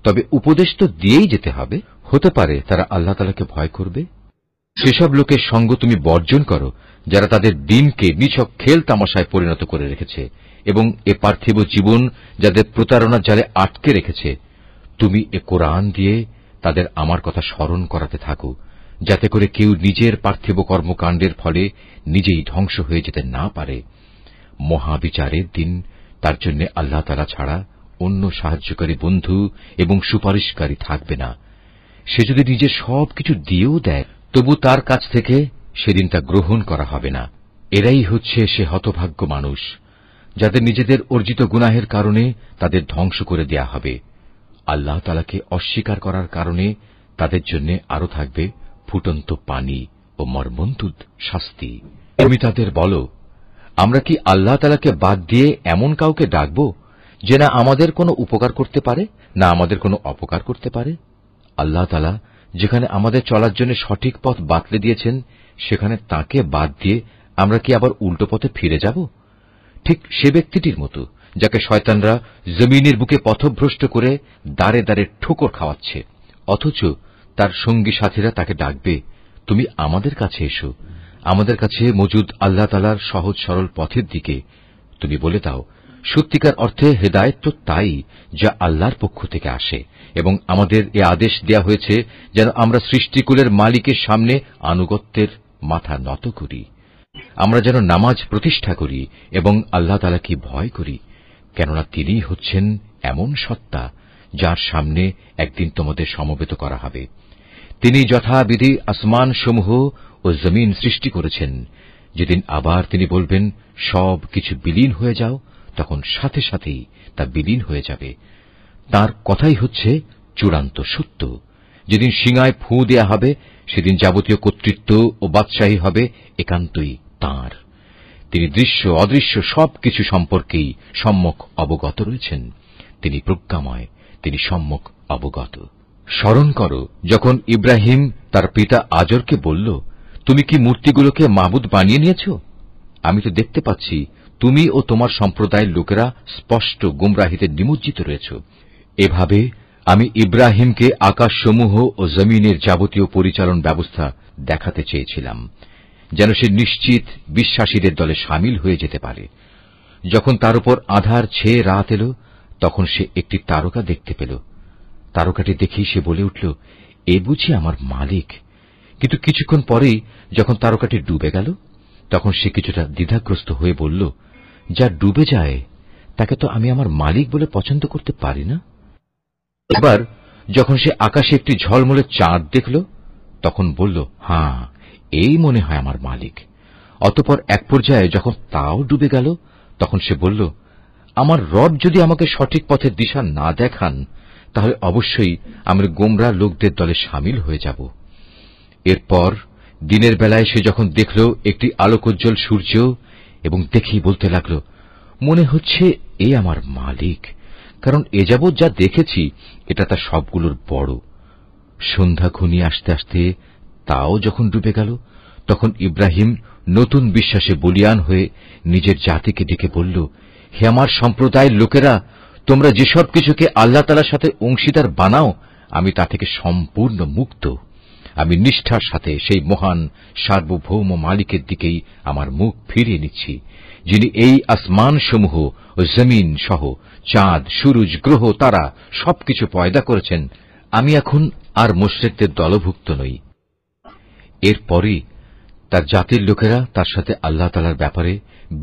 তবে উপদেশ তো দিয়েই যেতে হবে। হতে পারে তারা আল্লাহ তাআলাকে ভয় করবে। সেসব লোকের সঙ্গ তুমি বর্জন করো যারা তাদের দিনকে নিছক খেল তামাশায় পরিণত করে রেখেছে এবং এ পার্থিব জীবন যাদের প্রতারণার জালে আটকে রেখেছে। তুমি এ কোরআন দিয়ে তাদের আমার কথা স্মরণ করাতে থাকো, যাতে করে কেউ নিজের পার্থিব কর্মকাণ্ডের ফলে নিজেই ধ্বংস হয়ে যেতে না পারে। মহাবিচারের দিন তার জন্য আল্লাহ তাআলা ছাড়া অন্য সাহায্যকারী বন্ধু এবং সুপারিশকারী থাকবে না। সে যদি নিজের সবকিছু দিয়েও দেয়, তবু তার কাছ থেকে সেদিন তা গ্রহণ করা হবে না। এরাই হচ্ছে সে হতভাগ্য মানুষ যাদের নিজেদের অর্জিত গুনাহের কারণে তাদের ধ্বংস করে দেয়া হবে। আল্লাহ তাআলাকে অস্বীকার করার কারণে তাদের জন্য আরো থাকবে ফুটন্ত পানি ও মর্মন্তুদ শাস্তি। তুমি তাদের বলো, আমরা কি আল্লাহ তাআলাকে বাদ দিয়ে এমন কাউকে ডাকব যে না আমাদের কোনো উপকার করতে পারে না আমাদের কোনো অপকার করতে পারে? আল্লাহ তাআলা যেখানে আমাদের চলার জন্য সঠিক পথ বাতলে দিয়েছেন, সেখানে তাকে বাদ দিয়ে আমরা কি আবার উল্টো পথে ফিরে যাব? ঠিক সে ব্যক্তিটির মতো যাকে শয়তানরা জমিনের বুকে পথভ্রষ্ট করে দাঁড়ে দাঁড়ে ঠোকর খাওয়াচ্ছে, অথচ তার সঙ্গী সাথীরা তাকে ডাকবে, তুমি আমাদের কাছে এসো, আমাদের কাছে মজুদ আল্লাহ তাআলার সহজ সরল পথের দিকে। তুমি বলে দাও, সত্যিকার অর্থে হেদায়েত তো তাই যা আল্লাহর পক্ষ থেকে আসে, এবং আমাদের এ আদেশ দেয়া হয়েছে যেন আমরা সৃষ্টিকুলের মালিকের সামনে আনুগত্যের মাথা নত করি। আমরা যেন নামাজ প্রতিষ্ঠা করি এবং আল্লাহ তাআলাকে ভয় করি, কেননা তিনিই হচ্ছেন এমন সত্তা যার সামনে একদিন তোমাদের সমবেত করা হবে। তিনি যথাবিধি আসমান সমূহ ও জমিন সৃষ্টি করেছেন। যেদিন আবার তিনি বলবেন সব কিছু বিলীন হয়ে যাও, তখন সাথে সাথেই তা বিলীন হয়ে যাবে। তার কথাই হচ্ছে চূড়ান্ত সত্য। যেদিন সিঙায় ফু দেয়া হবে, সেদিন যাবতীয় কর্তৃত্ব ও বাদশাহী হবে একান্তই তাঁর। তিনি দৃশ্য অদৃশ্য সবকিছু সম্পর্কেই সম্যক অবগত রয়েছেন। তিনি প্রজ্ঞাময়, তিনি সম্যক অবগত। স্মরণ করো যখন ইব্রাহিম তার পিতা আজরকে বলল, তুমি কি মূর্তিগুলোকে মাবুদ বানিয়ে নিয়েছ? আমি তো দেখতে পাচ্ছি তুমি ও তোমার সম্প্রদায়ের লোকেরা স্পষ্ট গুমরাহিতে নিমজ্জিত রয়েছ। এভাবে আমি ইব্রাহিমকে আকাশসমূহ ও জমিনের যাবতীয় পরিচালন ব্যবস্থা দেখাতে চেয়েছিলাম, যেন সে নিশ্চিত বিশ্বাসীদের দলে সামিল হয়ে যেতে পারে। যখন তার উপর আঁধার ছেয়ে রাত এল, তখন সে একটি তারকা দেখতে পেল। তারকাটি দেখেই সে বলে উঠল, এ বুঝি আমার মালিক। কিন্তু কিছুক্ষণ পরেই যখন তারকাটি ডুবে গেল, তখন সে কিছুটা দ্বিধাগ্রস্ত হয়ে বলল, যা ডুবে যায় তাকে তো আমি আমার মালিক বলে পছন্দ করতে পারি না। এবার যখন সে আকাশে একটি ঝলমলে চাঁদ দেখল, তখন বলল, হ্যাঁ, এই মনে হয় আমার মালিক। অতঃপর এক পর্যায়ে যখন তাও ডুবে গেল, তখন সে বলল, আমার রব যদি আমাকে সঠিক পথের দিশা না দেখান, তাহলে অবশ্যই আমি গোমরা লোকদের দলে সামিল হয়ে যাব। এরপর দিনের বেলায় সে যখন দেখল একটি আলোকোজ্জ্বল সূর্য, এবং দেখেই বলতে লাগল, মনে হচ্ছে এ আমার মালিক, কারণ এ যাবৎ যা দেখেছি এটা তার সবগুলোর বড়। সন্ধ্যা ঘনিয়ে আসতে আসতে তাও যখন ডুবে গেল, তখন ইব্রাহিম নতুন বিশ্বাসে বলীয়ান হয়ে নিজের জাতিকে ডেকে বলল, হে আমার সম্প্রদায়ের লোকেরা, তোমরা যেসব কিছুকে আল্লাহ তাআলার সাথে অংশীদার বানাও, আমি তা থেকে সম্পূর্ণ মুক্ত। আমি নিষ্ঠার সাথে সেই মহান সার্বভৌম মালিকের দিকেই আমার মুখ ফিরিয়ে নিচ্ছি, যিনি এই আসমানসমূহ ও জমিন সহ চাঁদ, সূরজ, গ্রহ, তারা সবকিছু পয়দা করেছেন। আমি এখন আর মুশরিকদের দলভুক্ত নই। এরপরই তার জাতির লোকেরা তার সাথে আল্লাহ তাআলার ব্যাপারে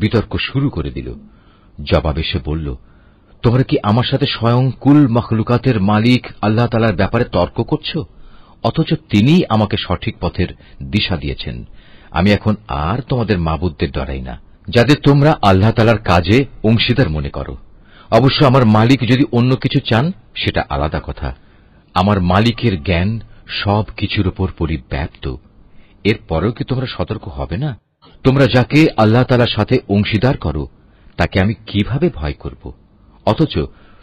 বিতর্ক শুরু করে দিল। জবাবে সে বলল, তোমরা কি আমার সাথে স্বয়ং কুল মখলুকাতের মালিক আল্লাহ তাআলার ব্যাপারে তর্ক করছ? অথচ তিনিই আমাকে সঠিক পথের দিশা দিয়েছেন। আমি এখন আর তোমাদের মাবুদদের ডরাই না, যাদের তোমরা আল্লাহ তাআলার কাজে অংশীদার মনে করো। অবশ্য আমার মালিক যদি অন্য কিছু চান সেটা আলাদা কথা। আমার মালিকের জ্ঞান সব কিছুর উপর পরিব্যাপ্ত। এরপরেও কি তোমরা সতর্ক হবে না? তোমরা যাকে আল্লাহ তাআলার সাথে অংশীদার করো তাকে আমি কিভাবে ভয় করব? অথচ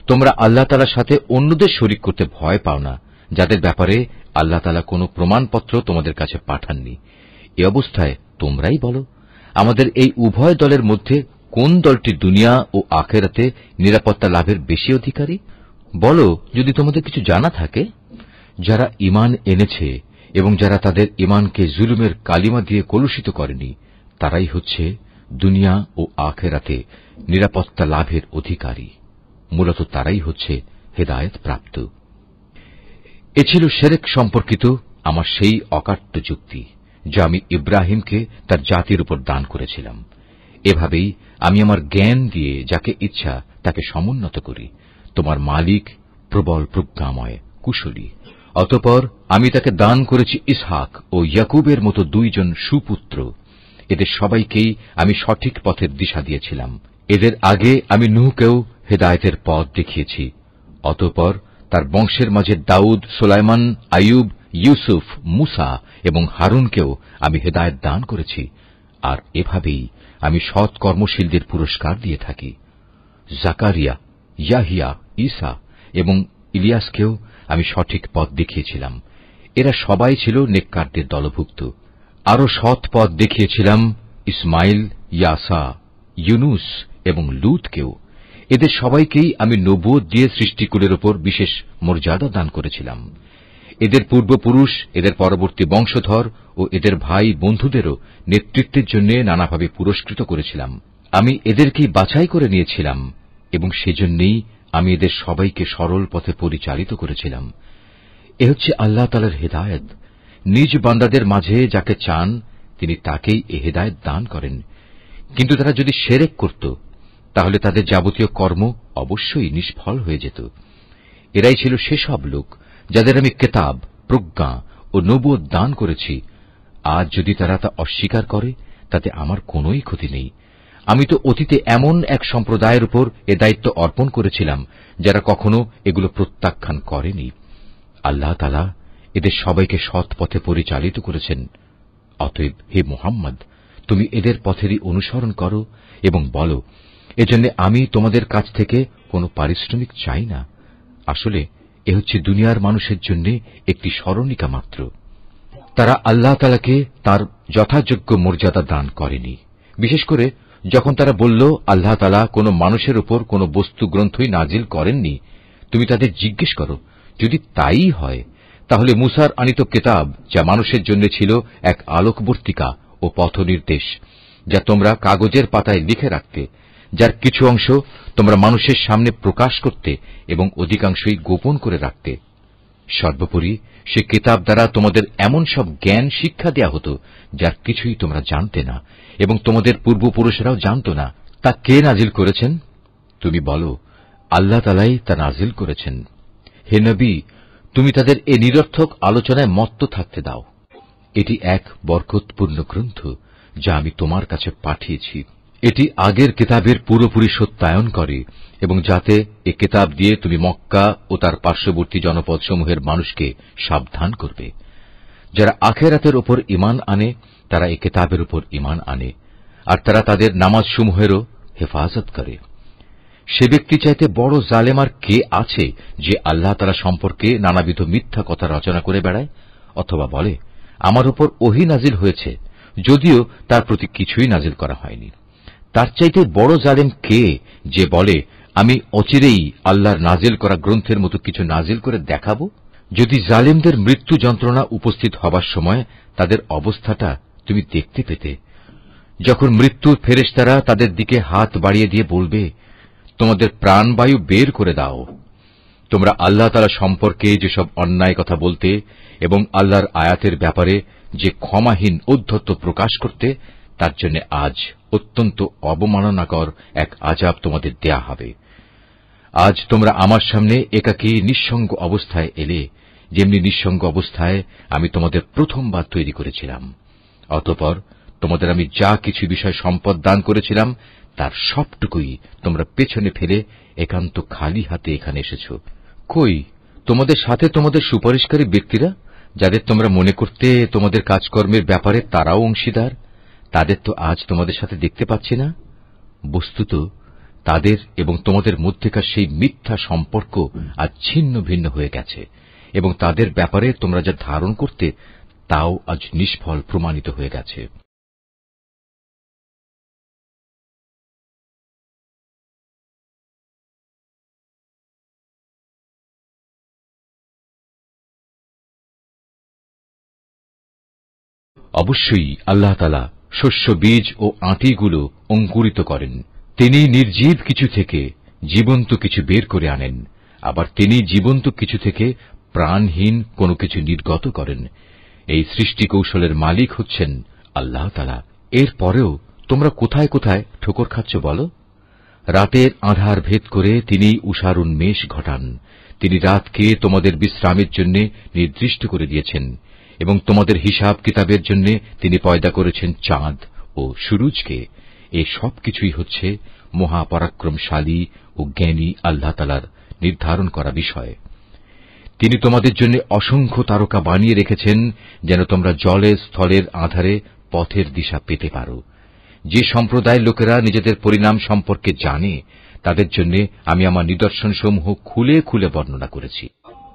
তোমরা আল্লাহ তাআলার সাথে অন্যদের শরীক করতে ভয় পাও না, যাদের ব্যাপারে আল্লাহ তাআলা কোনো প্রমাণপত্র তোমাদের কাছে পাঠাননি। এ অবস্থায় তোমরাই বলো, আমাদের এই উভয় দলের মধ্যে কোন দলটি দুনিয়া ও আখিরাতে নিরাপত্তা লাভের বেশি অধিকারী? বলো যদি তোমাদের কিছু জানা থাকে। যারা ঈমান এনেছে এবং যারা তাদের ঈমানকে জুলুমের কালিমা দিয়ে কলুষিত করেনি, তারাই হচ্ছে দুনিয়া ও আখিরাতে নিরাপত্তা লাভের অধিকারী। মূলত তারাই হচ্ছে হেদায়েত প্রাপ্ত। এ ছিল শিরক সম্পর্কিত আমার সেই অকাট্য যুক্তি, যা আমি ইব্রাহিমকে তার জাতির উপর দান করেছিলাম। এভাবেই আমি আমার জ্ঞান দিয়ে যাকে ইচ্ছা তাকে সমুন্নত করি। তোমার মালিক প্রবল প্রজ্ঞাময়, কুশলী। অতঃপর আমি তাকে দান করেছি ইসহাক ও ইয়াকুবের মতো দুইজন সুপুত্র। এদের সবাইকেই আমি সঠিক পথের দিশা দিয়েছিলাম। এদের আগে আমি নূহকেও হেদায়েতের পথ দেখিয়েছি। অতঃপর তার বংশের মাঝে দাউদ, সুলাইমান, আইয়ুব, ইউসুফ, মুসা এবং হারুনকেও আমি হেদায়েত দান করেছি। আর এভাবেই আমি সৎ কর্মশীলদের পুরস্কার দিয়ে থাকি। জাকারিয়া, ইয়াহিয়া, ঈসা এবং ইলিয়াসকেও আমি সঠিক পথ দেখিয়েছিলাম। এরা সবাই ছিল নেককারদের দলভুক্ত। আরো সৎ পথ দেখিয়েছিলাম ইসমাইল, ইয়াসা, ইউনুস এবং লূতকেও। এদের সবাইকেই আমি নবুয়ত দিয়ে সৃষ্টিকুলের উপর বিশেষ মর্যাদা দান করেছিলাম। এদের পূর্বপুরুষ, এদের পরবর্তী বংশধর ও এদের ভাই বন্ধুদেরও নেতৃত্বের জন্য নানাভাবে পুরস্কৃত করেছিলাম। আমি এদেরকেই বাছাই করে নিয়েছিলাম এবং সেজন্যই আমি এদের সবাইকে সরল পথে পরিচালিত করেছিলাম। এ হচ্ছে আল্লাহ তাআলার হেদায়েত। নিজ বান্দাদের মাঝে যাকে চান তিনি তাকেই এ হেদায়েত দান করেন। কিন্তু তারা যদি শিরক করত তাহলে তাদের যাবতীয় কর্ম অবশ্যই নিষ্ফল হয়ে যেত। এরাই ছিল সেসব লোক যাদের আমি কিতাব, প্রজ্ঞা ও নবুয়ত দান করেছি। আজ যদি তারা তা অস্বীকার করে তাতে আমার কোনোই ক্ষতি নেই। আমি তো অতীতে এমন এক সম্প্রদায়ের উপর এ দায়িত্ব অর্পণ করেছিলাম যারা কখনো এগুলো প্রত্যাখ্যান করেনি। আল্লাহ তাআলা এদের সবাইকে সৎ পথে পরিচালিত করেছেন। অতএব হে মুহাম্মদ, তুমি এদের পথেরই অনুসরণ করো এবং বলো, এজন্য আমি তোমাদের কাছ থেকে কোনো পারিশ্রমিক চাই না। আসলে এ হচ্ছে দুনিয়ার মানুষের জন্য একটি স্মরণিকা মাত্র। তারা আল্লাহ তাআলাকে তার যথাযোগ্য মর্যাদা দান করেনি। বিশেষ করে যখন তারা বলল আল্লাহ তাআলা কোনো মানুষের উপর কোনো বস্তু গ্রন্থই নাজিল করেননি, তুমি তাদের জিজ্ঞেস করো, যদি তাই হয় তাহলে মুসার আনিত কিতাব, যা মানুষের জন্য ছিল এক আলোকবর্তিকা ও পথনির্দেশ, যা তোমরা কাগজের পাতায় লিখে রাখতে, যার কিছু অংশ তোমরা মানুষের সামনে প্রকাশ করতে এবং অধিকাংশই গোপন করে রাখতে। সর্বোপরি সে কিতাব দ্বারা তোমাদের এমন সব জ্ঞান শিক্ষা দেয়া হতো যার কিছুই তোমরা জানতে না এবং তোমাদের পূর্বপুরুষেরাও জানত না। তা কে নাজিল করেছেন? তুমি বলো, আল্লাহ তাআলাই তা নাজিল করেছেন। হে নবী, তুমি তাদের এ নিরর্থক আলোচনায় মত্ত থাকতে দাও। এটি এক বরকতপূর্ণ গ্রন্থ যা আমি তোমার কাছে পাঠিয়েছি। এটি আগের কিতাবের পুরোপুরি সত্যায়ন করে এবং যাতে এ কিতাব দিয়ে তুমি মক্কা ও তার পার্শ্ববর্তী জনপদসমূহের মানুষকে সাবধান করবে। যারা আখিরাতের উপর ঈমান আনে তারা এ কিতাবের উপর ঈমান আনে, আর তারা তাদের নামাজসমূহেরও হেফাজত করে। সে ব্যক্তি চাইতে বড় জালেম আর কে আছে যে আল্লাহ তাআলা সম্পর্কে নানাবিধ মিথ্যা কথা রচনা করে বেড়ায়, অথবা বলে আমার উপর ওহী নাজিল হয়েছে, যদিও তার প্রতি কিছুই নাজিল করা হয়নি। তার চাইতে বড় জালেম কে যে বলে আমি অচিরেই আল্লাহর নাজিল করা গ্রন্থের মতো কিছু নাজিল করে দেখাব? যদি জালেমদের মৃত্যু যন্ত্রণা উপস্থিত হবার সময় তাদের অবস্থাটা তুমি দেখতে পেতে, যখন মৃত্যুর ফেরেশতারা তাদের দিকে হাত বাড়িয়ে দিয়ে বলবে, তোমাদের প্রাণবায়ু বের করে দাও। তোমরা আল্লাহ তাআলা সম্পর্কে যেসব অন্যায় কথা বলতে এবং আল্লাহর আয়াতের ব্যাপারে যে ক্ষমাহীন ঔদ্ধত্য প্রকাশ করতে, তার জন্য আজ অত্যন্ত অবমাননাকর এক আযাব তোমাদের দেয়া হবে। আজ তোমরা আমার সামনে একাকী নিঃসঙ্গ অবস্থায় এলে, যেমনি নিঃসঙ্গ অবস্থায় আমি তোমাদের প্রথমবার তৈরি করেছিলাম। অতঃপর তোমাদের আমি যা কিছু বিষয় সম্পদ দান করেছিলাম তার সবটুকুই তোমরা পেছনে ফেলে একান্ত খালি হাতে এখানে এসেছ। কই তোমাদের সাথে তোমাদের সুপারিশকারী ব্যক্তিরা, যাদের তোমরা মনে করতে তোমাদের কাজকর্মের ব্যাপারে তারাও অংশীদার, তাদের তো আজ তোমাদের সাথে দেখতে পাচ্ছি না। বস্তুত তাদের এবং তোমাদের মধ্যেকার সেই মিথ্যা সম্পর্ক আজ ছিন্ন ভিন্ন হয়ে গেছে, এবং তাদের ব্যাপারে তোমরা যা ধারণ করতে তাও আজ নিষ্ফল প্রমাণিত হয়ে গেছে। অবশ্যই আল্লাহ তাআলা শস্য বীজ ও আঁটিগুলো অঙ্কুরিত করেন। তিনি নির্জীব কিছু থেকে জীবন্ত কিছু বের করে আনেন, আবার তিনি জীবন্ত কিছু থেকে প্রাণহীন কোনো কিছু নির্গত করেন। এই সৃষ্টি কৌশলের মালিক হচ্ছেন আল্লাহ তাআলা। এর পরেও তোমরা কোথায় কোথায় ঠোকর খাচ্ছ বলো? রাতের আঁধার ভেদ করে তিনি উষার উন্মেষ ঘটান। তিনি রাতকে তোমাদের বিশ্রামের জন্য নির্দিষ্ট করে দিয়েছেন, এবং তোমাদের হিসাব কিতাবের জন্য তিনি পয়দা করেছেন চাঁদ ও সূরজকে। এ সব কিছুই হচ্ছে মহাপরাক্রমশালী ও জ্ঞানী আল্লাহ তাআলার নির্ধারণ করা বিষয়। তিনি তোমাদের জন্য অসংখ্য তারকা বানিয়ে রেখেছেন, যেন তোমরা জলে স্থলের আঁধারে পথের দিশা পেতে পারো। যে সম্প্রদায়ের লোকেরা নিজেদের পরিণাম সম্পর্কে জানে, তাদের জন্য আমি আমার নিদর্শনসমূহ খুলে খুলে বর্ণনা করেছি।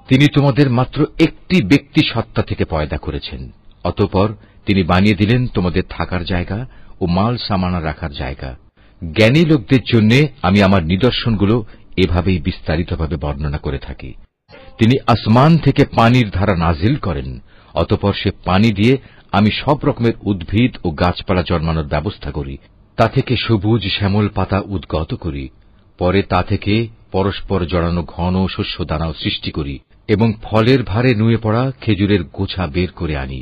তিনি তোমাদের মাত্র একটি ব্যক্তি সত্তা থেকে পয়দা করেছেন, অতঃপর তিনি বানিয়ে দিলেন তোমাদের থাকার জায়গা ও মাল সামানা রাখার জায়গা। জ্ঞানী লোকদের জন্য আমি আমার নিদর্শনগুলো এভাবেই বিস্তারিতভাবে বর্ণনা করে থাকি। তিনি আসমান থেকে পানির ধারা নাজিল করেন, অতঃপর সে পানি দিয়ে আমি সব রকমের উদ্ভিদ ও গাছপালা জন্মানোর ব্যবস্থা করি। তা থেকে সবুজ শ্যামল পাতা উদ্গত করি। পরে তা থেকে পরস্পর জড়ানো ঘন শস্য দানাও সৃষ্টি করি, এবং ফলের ভারে নুয়ে পড়া খেজুরের গোছা বের করে আনি।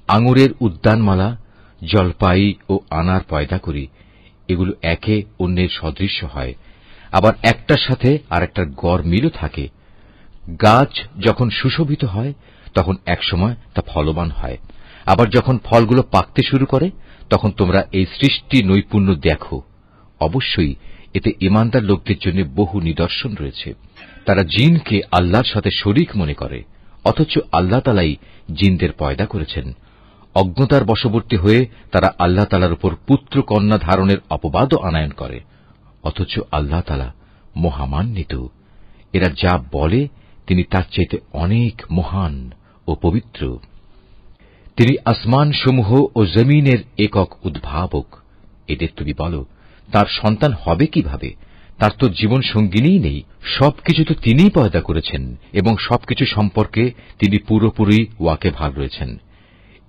আঙুরের উদ্যানমালা, জলপাই ও আনার পয়দা করি। এগুলো একে অন্যের সদৃশ্য হয়, আবার একটার সাথে আরেকটার গড় মিলও থাকে। গাছ যখন সুশোভিত হয় তখন একসময় তা ফলবান হয়, আবার যখন ফলগুলো পাকতে শুরু করে তখন তোমরা এই সৃষ্টি নৈপুণ্য দেখো। অবশ্যই এতে ঈমানদার লোকদের জন্য বহু নিদর্শন রয়েছে। তারা জিনকে আল্লাহর সাথে শরীক মনে করে, অথচ আল্লাহ তাআলাই জিনদের পয়দা করেছেন। অজ্ঞতার বশবর্তী হয়ে তারা আল্লাহ তাআলার উপর পুত্র কন্যা ধারণের অপবাদও আনায়ন করে, অথচ আল্লাহ তাআলা মহামান্বিত। এরা যা বলে তিনি তার চাইতে অনেক মহান ও পবিত্র। তিনি আসমান সমূহ ও জমিনের একক উদ্ভাবক। এদের তুমি বলো, তার সন্তান হবে কিভাবে? তার তো জীবন সঙ্গিনীই নেই। সবকিছু তো তিনিই পয়দা করেছেন, এবং সবকিছু সম্পর্কে তিনি পুরোপুরি ওয়াকেফ রয়েছেন।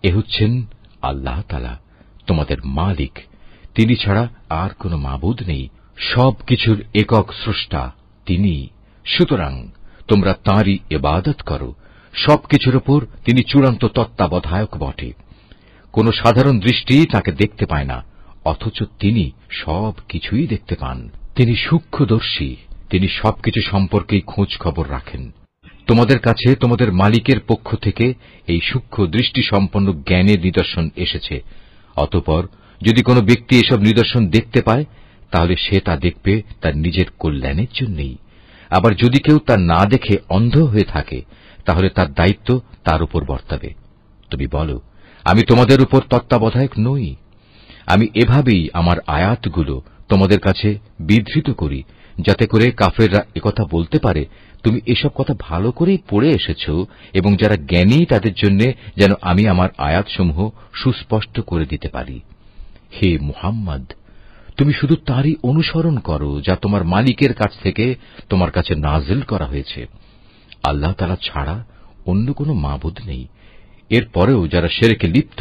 এ হচ্ছেন আল্লাহ তাআলা, তোমাদের মালিক। তিনি ছাড়া আর কোনো মাবুদ নেই। সবকিছুর একক স্রষ্টা তিনি। সুতরাং তোমরা তাঁরই ইবাদত করো। সবকিছুর উপর তিনি চূড়ান্ত তত্ত্বাবধায়ক বটে। কোন সাধারণ দৃষ্টি তাকে দেখতে পায় না, অথচ তিনি সব কিছুই দেখতে পান। তিনি সূক্ষ্মদর্শী। তিনি সবকিছু সম্পর্কেই খোঁজ খবর রাখেন। তোমাদের কাছে তোমাদের মালিকের পক্ষ থেকে এই সূক্ষ্ম দৃষ্টি সম্পন্ন জ্ঞানের নিদর্শন এসেছে। অতঃপর যদি কোনো ব্যক্তি এসব নিদর্শন দেখতে পায়, তাহলে সে তা দেখবে তার নিজের কল্যাণের জন্যই। আবার যদি কেউ তা না দেখে অন্ধ হয়ে থাকে, তাহলে তার দায়িত্ব তার উপর বর্তাবে। তুমি বলো, আমি তোমাদের উপর তত্ত্বাবধায়ক নই? আমি এভাবেই আমার আয়াতগুলো তোমাদের কাছে বিধৃত করি, যাতে করে কাফেররা একথা বলতে পারে তুমি এসব কথা ভালো করেই পড়ে এসেছ, এবং যারা জ্ঞানী তাদের জন্য যেন আমি আমার আয়াতসমূহ সুস্পষ্ট করে দিতে পারি। হে মুহাম্মদ, তুমি শুধু তারই অনুসরণ করো যা তোমার মালিকের কাছ থেকে তোমার কাছে নাজিল করা হয়েছে। আল্লাহ তাআলা ছাড়া অন্য কোনো মাবুদ নেই। এরপরেও যারা শিরকে লিপ্ত,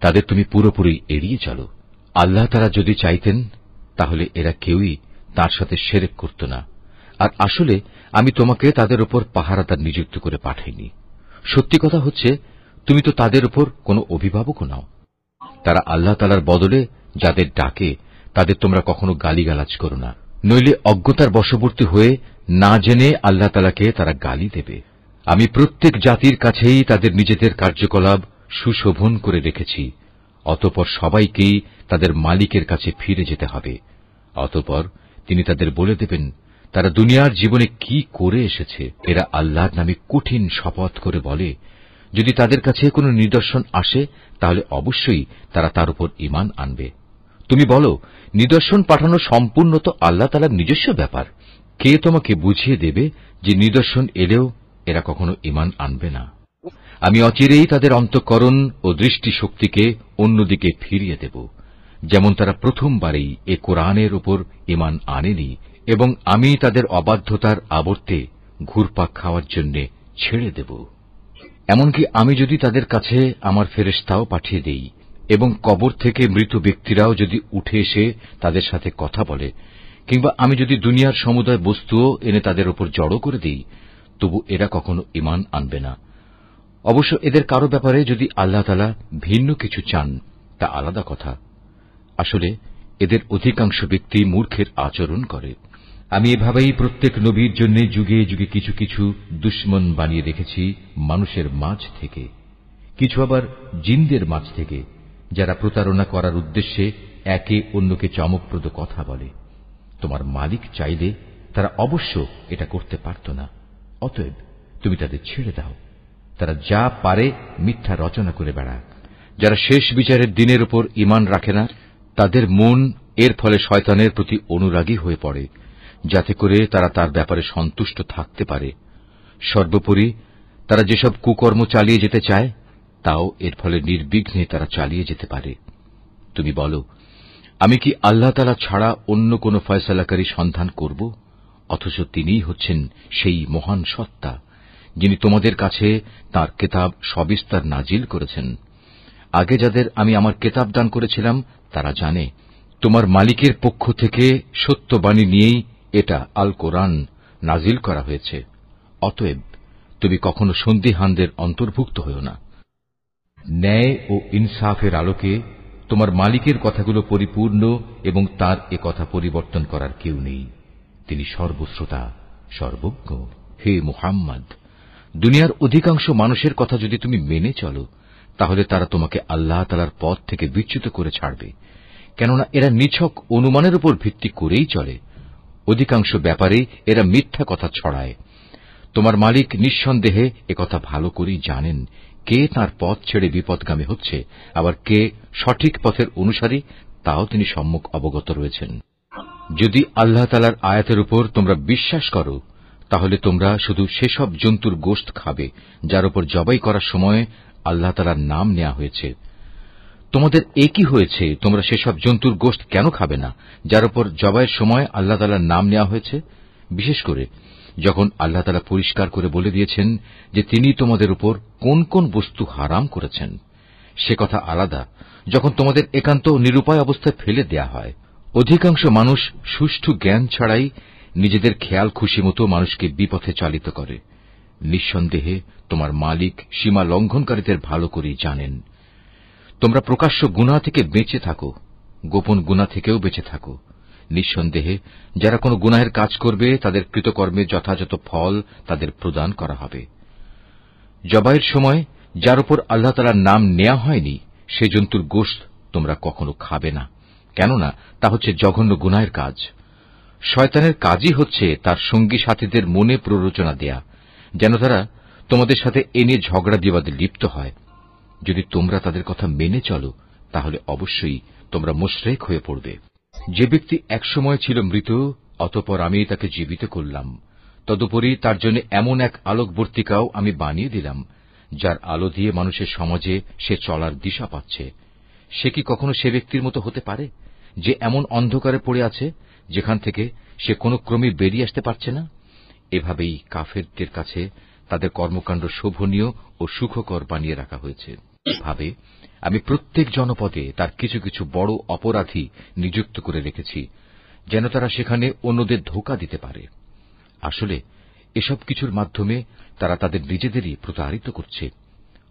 তাদের তুমি পুরোপুরি এড়িয়ে চলো। আল্লাহ তাআলা যদি চাইতেন, তাহলে এরা কেউই তার সাথে শিরক করত না। আর আসলে আমি তোমাকে তাদের উপর পাহারাদার নিযুক্ত করে পাঠাইনি। সত্যি কথা হচ্ছে, তুমি তো তাদের উপর কোনো অভিভাবকও নাও। তারা আল্লাহ তাআলার বদলে যাদের ডাকে, তাদের তোমরা কখনো গালিগালাজ করো না, নইলে অজ্ঞতার বশবর্তী হয়ে না জেনে আল্লাহ তাআলাকে তারা গালি দেবে। আমি প্রত্যেক জাতির কাছেই তাদের নিজেদের কার্যকলাপ সুশোভন করে রেখেছি, অতঃপর সবাইকেই তাদের মালিকের কাছে ফিরে যেতে হবে। অতঃপর তিনি তাদের বলে দেবেন তারা দুনিয়ার জীবনে কি করে এসেছে। এরা আল্লাহর নামে কঠিন শপথ করে বলে, যদি তাদের কাছে কোনো নিদর্শন আসে তাহলে অবশ্যই তারা তার উপর ঈমান আনবে। তুমি বলো, নিদর্শন পাঠানো সম্পূর্ণ তো আল্লাহ তাআলার নিজস্ব ব্যাপার। কে তোমাকে বুঝিয়ে দেবে যে নিদর্শন এলেও এরা কখনো ঈমান আনবে না? আমি অচিরেই তাদের অন্তঃকরণ ও দৃষ্টিশক্তিকে অন্যদিকে ফিরিয়ে দেব, যেমন তারা প্রথমবারেই এ কোরআনের উপর ঈমান আনেনি, এবং আমি তাদের অবাধ্যতার আবর্তে ঘুরপাক খাওয়ার জন্য ছেড়ে দেব। এমনকি আমি যদি তাদের কাছে আমার ফেরেশতাও পাঠিয়ে দেই এবং কবর থেকে মৃত ব্যক্তিরাও যদি উঠে এসে তাদের সাথে কথা বলে, কিংবা আমি যদি দুনিয়ার সমুদয় বস্তুও এনে তাদের উপর জড়ো করে দিই, তবু এরা কখনো ঈমান আনবে না। অবশ্য এদের কারো ব্যাপারে যদি আল্লাহ তাআলা ভিন্ন কিছু চান তা আলাদা কথা। আসলে এদের অধিকাংশ ব্যক্তি মূর্খের আচরণ করে। আমি এভাবেই প্রত্যেক নবীর জন্য যুগে যুগে কিছু কিছু দুশমন বানিয়ে রেখেছি মানুষের মাঝ থেকে, কিছু আবার জিনদের মাঝ থেকে, যারা প্রতারণা করার উদ্দেশ্যে একে অন্যকে চমকপ্রদ কথা বলে। তোমার মালিক চাইলে তারা অবশ্য এটা করতে পারত না। অতএব তুমি তাদের ছেড়ে দাও, তারা যা পারে মিথ্যা রচনা করে বেড়াক। যারা শেষ বিচারের দিনের উপর ঈমান রাখে না, তাদের মন এর ফলে শয়তানের প্রতি অনুরাগী হয়ে পড়ে, যাতে করে তারা তার ব্যাপারে সন্তুষ্ট থাকতে পারে। সর্বোপরি তারা যেসব কুকর্ম চালিয়ে যেতে চায় তাও এর ফলে নির্বিঘ্নে তারা চালিয়ে যেতে পারে। তুমি বলো, আমি কি আল্লাহ তাআলা ছাড়া অন্য কোন ফয়সালাকারী সন্ধান করব? অথচ তিনিই হচ্ছেন সেই মহান সত্তা, যিনি তোমাদের কাছে তাঁর কেতাব সবিস্তার নাজিল করেছেন। আগে যাদের আমি আমার কেতাব দান করেছিলাম তারা জানে তোমার মালিকের পক্ষ থেকে সত্যবাণী নিয়েই এটা আল কোরআন নাজিল করা হয়েছে। অতএব তুমি কখনো সন্দিহানদের অন্তর্ভুক্ত হও না। ন্যায় ও ইনসাফের আলোকে তোমার মালিকের কথাগুলো পরিপূর্ণ, এবং তার এ কথা পরিবর্তন করার কেউ নেই। তিনি সর্বশ্রোতা, সর্বজ্ঞ। হে মুহাম্মদ, দুনিয়ার অধিকাংশ মানুষের কথা যদি তুমি মেনে চলো, তাহলে তারা তোমাকে আল্লাহ তাআলার পথ থেকে বিচ্যুত করে ছাড়বে, কেননা এরা নিছক অনুমানের উপর ভিত্তি করেই চলে। অধিকাংশ ব্যাপারেই এরা মিথ্যা কথা ছড়ায়। তোমার মালিক নিঃসন্দেহে একথা ভালো করেই জানেন কে তাঁর পথ ছেড়ে বিপদগামী হচ্ছে, আবার কে সঠিক পথের অনুসারী তাও তিনি সম্যক অবগত রয়েছেন। যদি আল্লাহ তাআলার আয়াতের উপর তোমরা বিশ্বাস করো, তাহলে তোমরা শুধু সেসব জন্তুর গোশত খাবে যার উপর জবাই করার সময় আল্লাহ তাআলার নাম নেওয়া হয়েছে। তোমাদের একই হয়েছে, তোমরা সেসব জন্তুর গোশত কেন খাবে না যার উপর জবাইয়ের সময় আল্লাহ তাআলার নাম নেওয়া হয়েছে? বিশেষ করে যখন আল্লাহ তাআলা পরিষ্কার করে বলে দিয়েছেন যে তিনি তোমাদের উপর কোন কোন বস্তু হারাম করেছেন। সে কথা আলাদা যখন তোমাদের একান্ত নিরুপায় অবস্থায় ফেলে দেয়া হয়। অধিকাংশ মানুষ সুষ্ঠু জ্ঞান ছাড়াই নিজেদের খেয়াল খুশি মতো মানুষকে বিপথে চালিত করে। নিঃসন্দেহে তোমার মালিক সীমা লঙ্ঘনকারীদের ভালো করেই জানেন। তোমরা প্রকাশ্য গুনাহ থেকে বেঁচে থাকো, গোপন গুনাহ থেকেও বেঁচে থাকো। নিঃসন্দেহে যারা কোনো গুনাহের কাজ করবে তাদের কৃতকর্মের যথাযথ ফল তাদের প্রদান করা হবে। জবাইয়ের সময় যার উপর আল্লাহ তাআলার নাম নেওয়া হয়নি সে জন্তুর গোশত তোমরা কখনো খাবে না, কেননা তা হচ্ছে জঘন্য গুনাহের কাজ। শয়তানের কাজই হচ্ছে তার সঙ্গী সাথীদের মনে প্ররোচনা দেয়া, যেন তারা তোমাদের সাথে এ নিয়ে ঝগড়া বিবাদে লিপ্ত হয়। যদি তোমরা তাদের কথা মেনে চলো, তাহলে অবশ্যই তোমরা মুশরিক হয়ে পড়বে। যে ব্যক্তি একসময় ছিল মৃত, অতঃপর আমি তাকে জীবিত করলাম, তদুপরি তার জন্য এমন এক আলোকবর্তিকাও আমি বানিয়ে দিলাম যার আলো দিয়ে মানুষের সমাজে সে চলার দিশা পাচ্ছে। সে কি কখনো সে ব্যক্তির মতো হতে পারে যে এমন অন্ধকারে পড়ে আছে যেখান থেকে সে কোনো ক্রমে বেরিয়ে আসতে পারছে না? এভাবেই কাফেরদের কাছে তাদের কর্মকাণ্ড শোভনীয় ও সুখকর বানিয়ে রাখা হয়েছে। ভাবে আমি প্রত্যেক জনপদে তার কিছু কিছু বড় অপরাধী নিযুক্ত করে রেখেছি, যেন তারা সেখানে অন্যদের ধোঁকা দিতে পারে। আসলে এসব কিছুর মাধ্যমে তারা তাদের নিজেদেরই প্রতারিত করছে,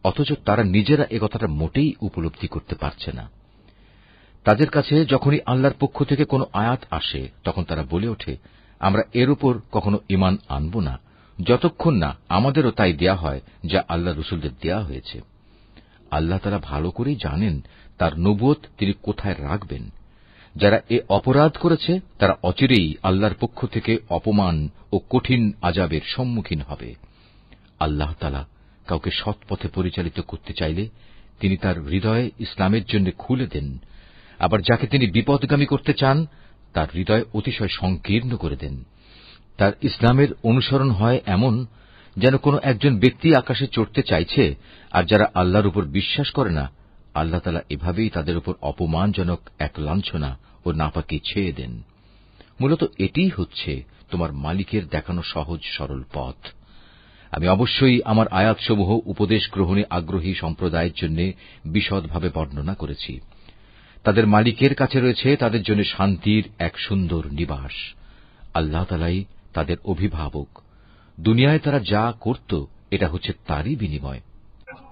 অথচ তারা নিজেরা একথাটা মোটেই উপলব্ধি করতে পারছে না। তাদের কাছে যখনই আল্লাহর পক্ষ থেকে কোনো আয়াত আসে তখন তারা বলে ওঠে, আমরা এর উপর কখনো ঈমান আনব না যতক্ষণ না আমাদেরও তাই দেয়া হয় যা আল্লাহ রসুলদের দেয়া হয়েছে। আল্লাহ তাআলা ভালো করেই জানেন তার নবুয়ত তিনি কোথায় রাখবেন। যারা এ অপরাধ করেছে তারা অচিরেই আল্লাহর পক্ষ থেকে অপমান ও কঠিন আযাবের সম্মুখীন হবে। আল্লাহ তাআলা কাউকে সৎ পথে পরিচালিত করতে চাইলে তিনি তার হৃদয় ইসলামের জন্য খুলে দেন, আবার যাকে তিনি বিপদগামী করতে চান তার হৃদয় অতিশয় সংকীর্ণ করে দেন। তার ইসলামের অনুসরণ হয় এমন যেন কোনো একজন ব্যক্তি আকাশে চড়তে চাইছে, আর যারা আল্লাহর উপর বিশ্বাস করে না আল্লাহ তাআলা এভাবেই তাদের উপর অপমানজনক এক লাঞ্ছনা ও নাপাকি ছেয়ে দেন। মূলত এটিই হচ্ছে তোমার মালিকের দেখানো সহজ সরল পথ। আমি অবশ্যই আমার আয়াতসমূহ উপদেশ গ্রহণে আগ্রহী সম্প্রদায়ের জন্য বিশদভাবে বর্ণনা করেছি। তাদের মালিকের কাছে রয়েছে তাদের জন্য শান্তির এক সুন্দর নিবাস। আল্লাহ তাআলাই তাদের অভিভাবক। দুনিয়ায় তারা যা করত এটা হচ্ছে তারই বিনিময়।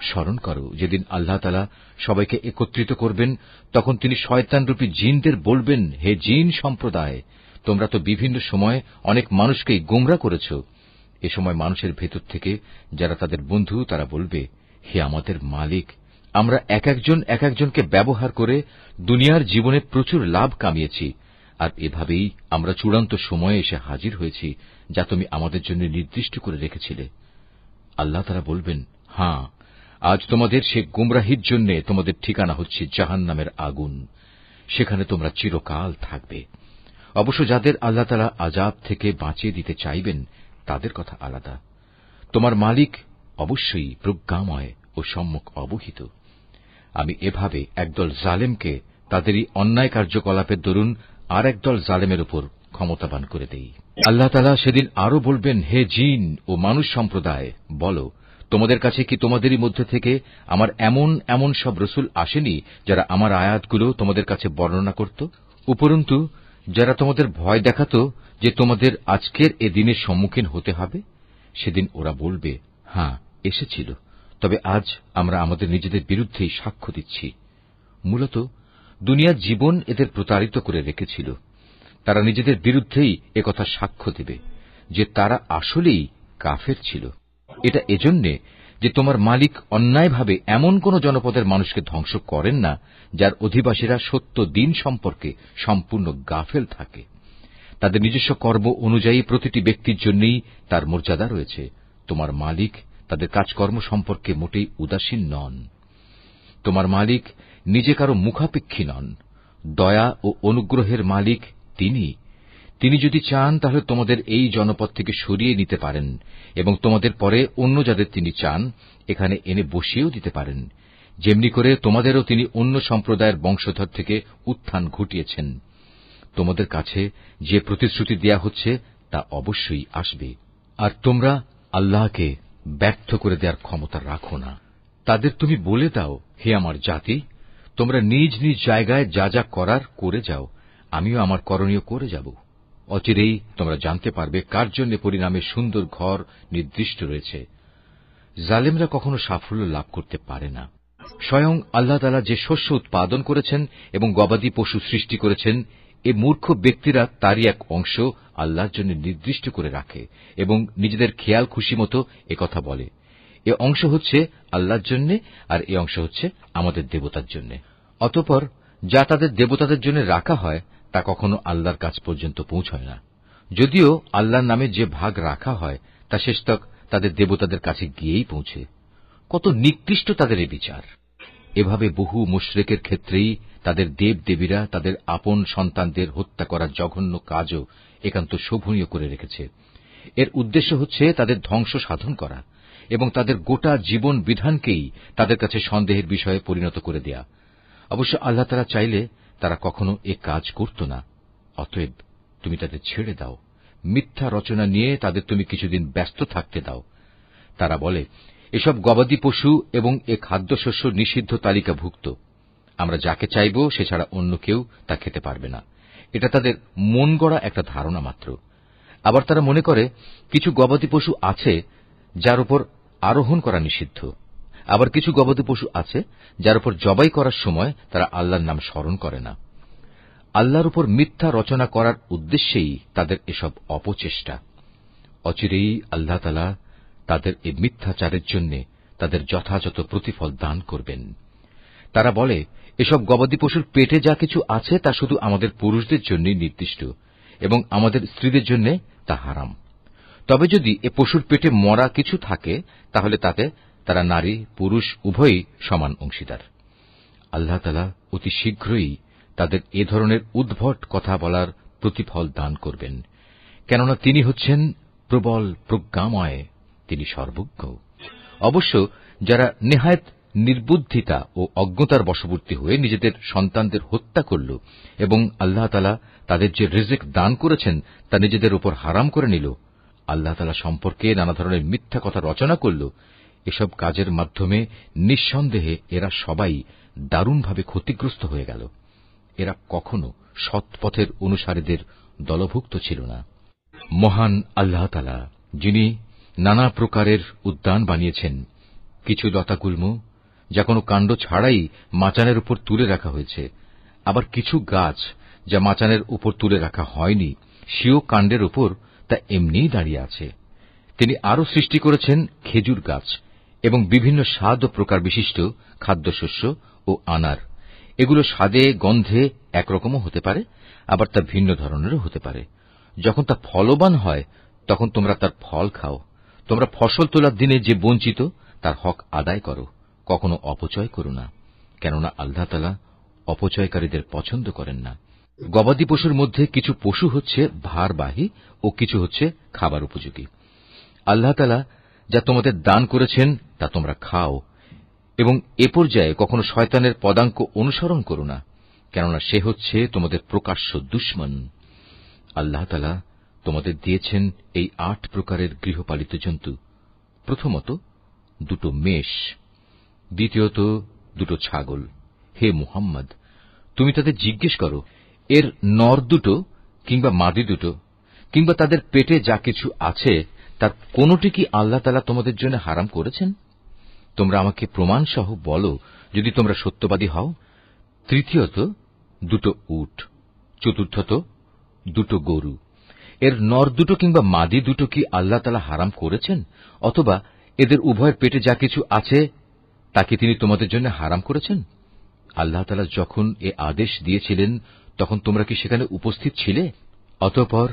স্মরণ করো যেদিন আল্লাহ তাআলা সবাইকে একত্রিত করবেন, তখন তিনি শয়তানরূপী জিনদের বলবেন, হে জিন সম্প্রদায়, তোমরা তো বিভিন্ন সময় অনেক মানুষকেই গোমরাহ করেছ। এ সময় মানুষের ভেতর থেকে যারা তাদের বন্ধু তারা বলবে, হে আমাদের মালিক, আমরা এক একজনকে ব্যবহার করে দুনিয়ার জীবনে প্রচুর লাভ কামিয়েছি, আর এভাবেই আমরা চূড়ান্ত সময়ে এসে হাজির হয়েছি যা তুমি আমাদের জন্য নির্দিষ্ট করে রেখেছিলে। আল্লাহ তাআলা বলবেন, হ্যাঁ, আজ তোমাদের সে গুমরাহির জন্য তোমাদের ঠিকানা হচ্ছে জাহান্নামের আগুন, সেখানে তোমরা চিরকাল থাকবে। অবশ্য যাদের আল্লাহ তাআলা আযাব থেকে বাঁচিয়ে দিতে চাইবেন তাদের কথা আলাদা। তোমার মালিক অবশ্যই প্রজ্ঞাময় ও সম্যক অবহিত। আমি এভাবে একদল জালেমকে তাদেরই অন্যায় কার্যকলাপের দরুন আর একদল জালেমের উপর ক্ষমতাবান করে দেই। আল্লাহ তাআলা সেদিন আরো বলবেন, হে জিন ও মানুষ সম্প্রদায়, বলো, তোমাদের কাছে কি তোমাদেরই মধ্যে থেকে আমার এমন এমন সব রসুল আসেনি যারা আমার আয়াতগুলো তোমাদের কাছে বর্ণনা করত? উপরন্তু যারা তোমাদের ভয় দেখাত যে তোমাদের আজকের এ দিনের সম্মুখীন হতে হবে? সেদিন ওরা বলবে, হ্যাঁ, এসেছিল, তবে আজ আমরা আমাদের নিজেদের বিরুদ্ধেই সাক্ষ্য দিচ্ছি। মূলত দুনিয়ার জীবন এদের প্রতারিত করে রেখেছিল। তারা নিজেদের বিরুদ্ধেই একথা সাক্ষ্য দেবে যে তারা আসলেই কাফের ছিল। এটা এজন্যে যে তোমার মালিক অন্যায়ভাবে এমন কোন জনপদের মানুষকে ধ্বংস করেন না যার অধিবাসীরা সত্য দিন সম্পর্কে সম্পূর্ণ গাফেল থাকে। তাদের নিজস্ব কর্ম অনুযায়ী প্রতিটি ব্যক্তির জন্যই তার মর্যাদা রয়েছে। তোমার মালিক তাদের কাজকর্ম সম্পর্কে মোটেই উদাসীন নন। তোমার মালিক নিজে কারো মুখাপেক্ষী নন। দয়া ও অনুগ্রহের মালিক তিনি যদি চান তাহলে তোমাদের এই জনপদ থেকে সরিয়ে নিতে পারেন এবং তোমাদের পরে অন্য যাদের তিনি চান এখানে এনে বসিয়েও দিতে পারেন, যেমনি করে তোমাদেরও তিনি অন্য সম্প্রদায়ের বংশধর থেকে উত্থান ঘটিয়েছেন। তোমাদের কাছে যে প্রতিশ্রুতি দেয়া হচ্ছে তা অবশ্যই আসবে, আর তোমরা আল্লাহকে ব্যর্থ করে দেওয়ার ক্ষমতা রাখো না। তাদের তুমি বলে দাও, হে আমার জাতি, তোমরা নিজ নিজ জায়গায় যা যা করার করে যাও, আমিও আমার করণীয় করে যাব। অচিরেই তোমরা জানতে পারবে কার জন্য পরিণামে সুন্দর ঘর নির্দিষ্ট রয়েছে। জালেমরা কখনো সাফল্য লাভ করতে পারে না। স্বয়ং আল্লাহ তাআলা যে শস্য উৎপাদন করেছেন এবং গবাদি পশু সৃষ্টি করেছেন, এ মূর্খ ব্যক্তিরা তারই এক অংশ আল্লাহর জন্য নির্দিষ্ট করে রাখে এবং নিজেদের খেয়াল খুশি মতো একথা বলে, এ অংশ হচ্ছে আল্লাহর জন্য আর এ অংশ হচ্ছে আমাদের দেবতার জন্য। অতঃপর যা তাদের দেবতাদের জন্য রাখা হয় তা কখনো আল্লাহর কাছ পর্যন্ত পৌঁছয় না। যদিও আল্লাহর নামে যে ভাগ রাখা হয় তা শেষতক তাদের দেবতাদের কাছে গিয়েই পৌঁছে। কত নিকৃষ্ট তাদের এ বিচার! এভাবে বহু মুশরিকের ক্ষেত্রেই তাদের দেবদেবীরা তাদের আপন সন্তানদের হত্যা করার জঘন্য কাজও একান্ত শোভনীয় করে রেখেছে। এর উদ্দেশ্য হচ্ছে তাদের ধ্বংস সাধন করা এবং তাদের গোটা জীবন বিধানকেই তাদের কাছে সন্দেহের বিষয়ে পরিণত করে দেয়া। অবশ্য আল্লাহ তাআলা চাইলে তারা কখনো এ কাজ করত না। অতএব তুমি তাদের ছেড়ে দাও, মিথ্যা রচনা নিয়ে তাদের তুমি কিছুদিন ব্যস্ত থাকতে দাও। তারা বলে, এসব গবাদি পশু এবং এ খাদ্যশস্য নিষিদ্ধ তালিকাভুক্ত, আমরা যাকে চাইব সে ছাড়া অন্য কেউ তা খেতে পারবে না। এটা তাদের মন গড়া একটা ধারণা মাত্র। আবার তারা মনে করে কিছু গবাদি পশু আছে যার উপর আরোহণ করা নিষিদ্ধ, আবার কিছু গবাদি পশু আছে যার উপর জবাই করার সময় তারা আল্লাহর নাম স্মরণ করে না। আল্লাহর উপর মিথ্যা রচনা করার উদ্দেশ্যেই তাদের এসব অপচেষ্টা। অচিরেই আল্লাহ তাআলা তাদের এই মিথ্যাচারের জন্য তাদের যথাযথ প্রতিফল দান করবেন। তারা বলে, এসব গবাদি পশুর পেটে যা কিছু আছে তা শুধু আমাদের পুরুষদের জন্যই নির্দিষ্ট এবং আমাদের স্ত্রীদের জন্য তা হারাম। তবে যদি এ পশুর পেটে মরা কিছু থাকে তাহলে তাতে তারা নারী পুরুষ উভয়ই সমান অংশীদার। আল্লাহ তাআলা অতি শীঘ্রই তাদের এ ধরনের উদ্ভট কথা বলার প্রতিফল দান করবেন, কেননা তিনি হচ্ছেন প্রবল প্রজ্ঞাময়, তিনি সর্বজ্ঞ। অবশ্য যারা নেহায়েত নির্বুদ্ধিতা ও অজ্ঞতার বশবর্তী হয়ে নিজেদের সন্তানদের হত্যা করল এবং আল্লাহ তাআলা তাদের যে রিজিক দান করেছেন তা নিজেদের উপর হারাম করে নিল, আল্লাহ তাআলা সম্পর্কে নানা ধরনের মিথ্যা কথা রচনা করল, এসব কাজের মাধ্যমে নিঃসন্দেহে এরা সবাই দারুণভাবে ক্ষতিগ্রস্ত হয়ে গেল। এরা কখনো সৎপথের অনুসারীদের দলভুক্ত ছিল না। মহান আল্লাহ তাআলা, যিনি নানা প্রকারের উদ্যান বানিয়েছেন, কিছু লতাগুল্ম যা কোনো কাণ্ড ছাড়াই মাচানের উপর তুলে রাখা হয়েছে, আবার কিছু গাছ যা মাচানের উপর তুলে রাখা হয়নি, স্বীয় কাণ্ডের উপর তা এমনিই দাঁড়িয়ে আছে। তিনি আরো সৃষ্টি করেছেন খেজুর গাছ এবং বিভিন্ন স্বাদ ও প্রকার বিশিষ্ট খাদ্যশস্য ও আনার। এগুলো স্বাদে গন্ধে একরকমও হতে পারে, আবার তা ভিন্ন ধরনেরও হতে পারে। যখন তা ফলবান হয় তখন তোমরা তার ফল খাও। তোমরা ফসল তোলার দিনে যে বঞ্চিত তার হক আদায় করো, কখনো অপচয় করো না, কেননা আল্লাহ তাআলা অপচয়কারীদের পছন্দ করেন না। গবাদি পশুর মধ্যে কিছু পশু হচ্ছে ভারবাহী ও কিছু হচ্ছে খাবার উপযোগী। আল্লাহ তাআলা যা তোমাদের দান করেছেন তা তোমরা খাও এবং এ পর্যায়ে কখনো শয়তানের পদাঙ্ক অনুসরণ করো না, কেননা সে হচ্ছে তোমাদের প্রকাশ্য দুশমন। আল্লাহ তাআলা তোমাদের দিয়েছেন এই 8 প্রকারের গৃহপালিত জন্তু। প্রথমত 2 মেষ, দ্বিতীয়ত 2 ছাগল। হে মুহাম্মদ, তুমি তাদের জিজ্ঞেস করো, এর নর 2 কিংবা মাদি 2 কিংবা তাদের পেটে যা কিছু আছে তার কোনটি কি আল্লাহ তাআলা তোমাদের জন্য হারাম করেছেন? তোমরা আমাকে প্রমাণ সহ বলো যদি তোমরা সত্যবাদী হও। তৃতীয়ত 2 উট, চতুর্থত 2 গরু। এর নর 2 কিংবা মাদি 2 কি আল্লাহ তাআলা হারাম করেছেন, অথবা এদের উভয়ের পেটে যা কিছু আছে তাকে তিনি তোমাদের জন্য হারাম করেছেন? আল্লাহ তাআলা যখন এ আদেশ দিয়েছিলেন তখন তোমরা কি সেখানে উপস্থিত ছিলে? অতঃপর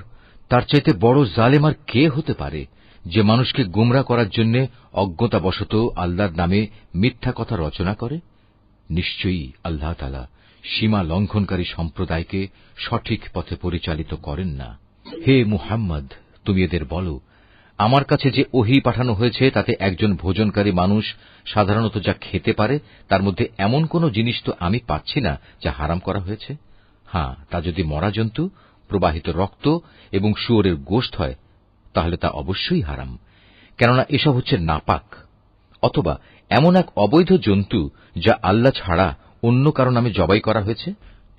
তার চাইতে বড় জালেম আর কে হতে পারে, যে মানুষকে গোমরা করার জন্য অজ্ঞতাবশত আল্লাহর নামে মিথ্যা কথা রচনা করে? নিশ্চয়ই আল্লাহ তাআলা সীমা লঙ্ঘনকারী সম্প্রদায়কে সঠিক পথে পরিচালিত করেন না। হে মুহাম্মদ, তুমি এদের বলো, আমার কাছে যে ওহী পাঠানো হয়েছে তাতে একজন ভোজনকারী মানুষ সাধারণত যা খেতে পারে তার মধ্যে এমন কোন জিনিস তো আমি পাচ্ছি না যা হারাম করা হয়েছে। হ্যাঁ, তা যদি মরা জন্তু, প্রবাহিত রক্ত এবং শুয়োরের গোশত হয় তাহলে তা অবশ্যই হারাম, কেননা এসব হচ্ছে নাপাক। অথবা এমন এক অবৈধ জন্তু যা আল্লাহ ছাড়া অন্য কারো নামে জবাই করা হয়েছে।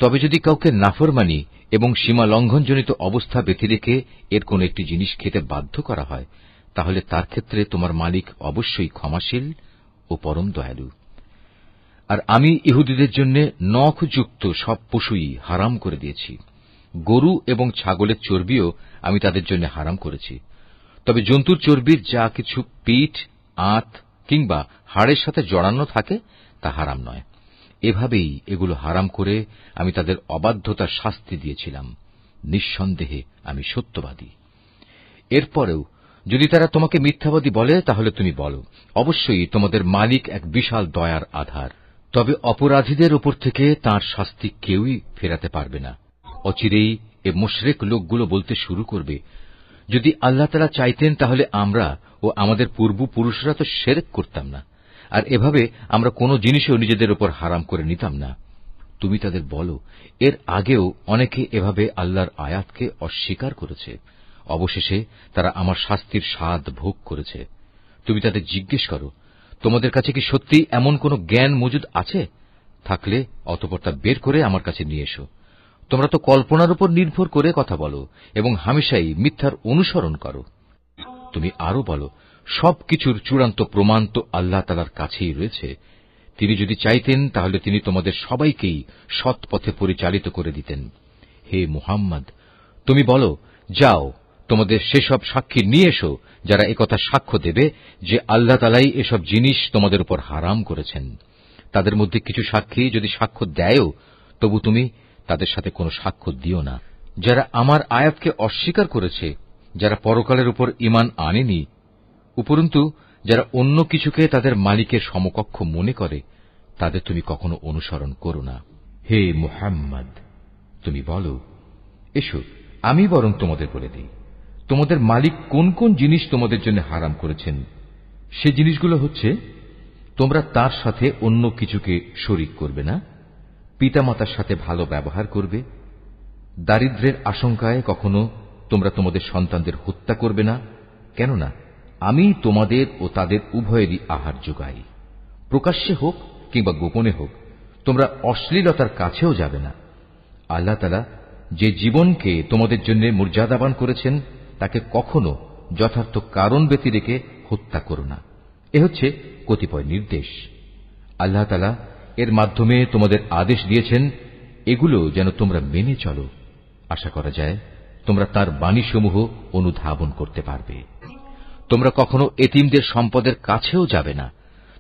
তবে যদি কাউকে নাফরমানি এবং সীমা লঙ্ঘনজনিত অবস্থা ব্যতি রেখে এর কোন একটি জিনিস খেতে বাধ্য করা হয় তাহলে তার ক্ষেত্রে তোমার মালিক অবশ্যই ক্ষমাশীল ও পরম দয়ালু। আর আমি ইহুদিদের জন্য নখযুক্ত সব পশুই হারাম করে দিয়েছি। গরু এবং ছাগলের চর্বিও আমি তাদের জন্য হারাম করেছি। তবে জন্তুর চর্বির যা কিছু পিঠ, আঁত কিংবা হাড়ের সাথে জড়ানো থাকে তা হারাম নয়। এভাবেই এগুলো হারাম করে আমি তাদের অবাধ্যতার শাস্তি দিয়েছিলাম। নিঃসন্দেহে আমি সত্যবাদী। এরপরেও যদি তারা তোমাকে মিথ্যাবাদী বলে তাহলে তুমি বলো, অবশ্যই তোমাদের মালিক এক বিশাল দয়ার আধার। তবে অপরাধীদের উপর থেকে তাঁর শাস্তি কেউই ফেরাতে পারবে না। অচিরেই এ মুশরিক লোকগুলো বলতে শুরু করবে, যদি আল্লাহ তাআলা চাইতেন তাহলে আমরা ও আমাদের পূর্বপুরুষরা তো শিরক করতাম না, আর এভাবে আমরা কোন জিনিসও নিজেদের উপর হারাম করে নিতাম না। তুমি তাদের বলো, এর আগেও অনেকে এভাবে আল্লাহর আয়াতকে অস্বীকার করেছে। অবশেষে তারা আমার শাস্তির স্বাদ ভোগ করেছে। তুমি তাদের জিজ্ঞেস করো, তোমাদের কাছে কি সত্যি এমন কোন জ্ঞান মজুদ আছে? থাকলে অতঃপর তা বের করে আমার কাছে নিয়ে এসো। তোমরা তো কল্পনার উপর নির্ভর করে কথা বলো এবং হামেশাই মিথ্যার অনুসরণ করো। তুমি আরো বলো, সবকিছুর চূড়ান্ত প্রমাণ তো আল্লাহ তাআলার কাছেই রয়েছে। তিনি যদি চাইতেন তাহলে তিনি তোমাদের সবাইকেই সৎ পথে পরিচালিত করে দিতেন। হে মুহাম্মদ, তুমি বলো, যাও তোমাদের সেসব সাক্ষী নিয়ে এসো যারা একথা সাক্ষ্য দেবে যে আল্লাহ তাআলাই এসব জিনিস তোমাদের উপর হারাম করেছেন। তাদের মধ্যে কিছু সাক্ষী যদি সাক্ষ্য দেয়ও, তবু তুমি তাদের সাথে কোনো সাক্ষ্য দিও না। যারা আমার আয়াতকে অস্বীকার করেছে, যারা পরকালের উপর ঈমান আনেনি, উপরন্তু যারা অন্য কিছুকে তাদের মালিকের সমকক্ষ মনে করে, তাদের তুমি কখনো অনুসরণ করো না। হে মুহাম্মদ, তুমি বলো, এসো আমি বরং তোমাদের বলে দিই, তোমাদের মালিক কোন কোন জিনিস তোমাদের জন্য হারাম করেছেন। সে জিনিসগুলো হচ্ছে, তোমরা তার সাথে অন্য কিছুকে শরীক করবে না, পিতামাতার সাথে ভালো ব্যবহার করবে, দারিদ্র্যের আশঙ্কায় কখনো তোমরা তোমাদের সন্তানদের হত্যা করবে না, কেননা আমি তোমাদের ও তাদের উভয়েরই আহার যোগাই। প্রকাশ্যে হোক কিংবা গোপনে হোক, তোমরা অশ্লীলতার কাছেও যাবে না। আল্লাহ তাআলা যে জীবনকে তোমাদের জন্য মর্যাদাবান করেছেন, তাকে কখনো যথার্থ কারণ ব্যতি রেখে হত্যা করো না। এ হচ্ছে কতিপয় নির্দেশ। আল্লাহ তাআলা এর মাধ্যমে তোমাদের আদেশ দিয়েছেন, এগুলো যেন তোমরা মেনে চলো। আশা করা যায় তোমরা তার বাণীসমূহ অনুধাবন করতে পারবে। তোমরা কখনো এতিমদের সম্পদের কাছেও যাবে না,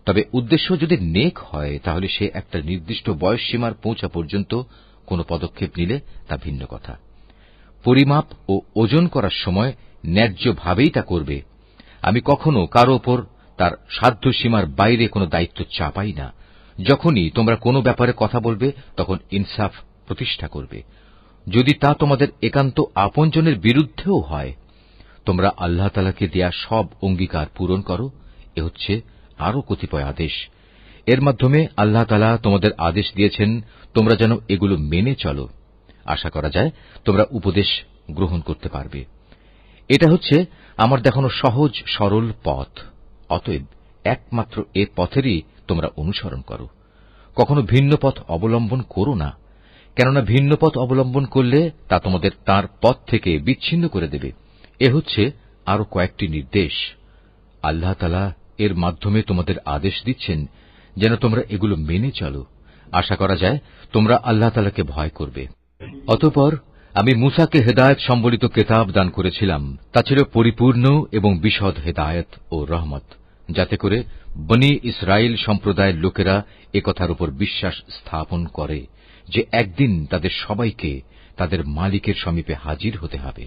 তবে উদ্দেশ্য যদি নেক হয়, তাহলে সে একটা নির্দিষ্ট বয়সসীমার পৌঁছা পর্যন্ত কোনো পদক্ষেপ নিলে তা ভিন্ন কথা। পরিমাপ ও ওজন করার সময় ন্যায্যভাবেই তা করবে। আমি কখনো কারো ওপর তার সাধ্য সীমার বাইরে কোনো দায়িত্ব চাপাই না। যখনই তোমরা কোনো ব্যাপারে কথা বলবে, তখন ইনসাফ প্রতিষ্ঠা করবে, যদি তা তোমাদের একান্ত আপনজনের বিরুদ্ধেও হয়। তোমরা আল্লাহ তাআলাকে দেয়া সব অঙ্গীকার পূরণ করো। এ হচ্ছে আরো কতিপয় আদেশ। এর মাধ্যমে আল্লাহ তাআলা তোমাদের আদেশ দিয়েছেন, তোমরা যেন এগুলো মেনে চলো। আশা করা যায় তোমরা উপদেশ গ্রহণ করতে পারবে। এটা হচ্ছে আমার দেখানো সহজ সরল পথ। অতএব একমাত্র এ পথেরই তোমরা অনুসরণ করো। কখনো ভিন্ন পথ অবলম্বন করো না, কেননা ভিন্ন পথ অবলম্বন করলে তা তোমাদের তার পথ থেকে বিচ্ছিন্ন করে দেবে। এ হচ্ছে আরো কয়েকটি নির্দেশ। আল্লাহ তাআলা এর মাধ্যমে তোমাদের আদেশ দিচ্ছেন যেন তোমরা এগুলো মেনে চলো। আশা করা যায় তোমরা আল্লাহ তাআলাকে ভয় করবে। অতঃপর আমি মূসাকে হেদায়েত সম্বলিত কিতাব দান করেছিলাম। তা ছিল পরিপূর্ণ এবং বিশদ হেদায়েত ও রহমত, যাতে করে বনী ইসরাইল সম্প্রদায়ের লোকেরা একথার উপর বিশ্বাস স্থাপন করে যে একদিন তাদের সবাইকে তাদের মালিকের সমীপে হাজির হতে হবে।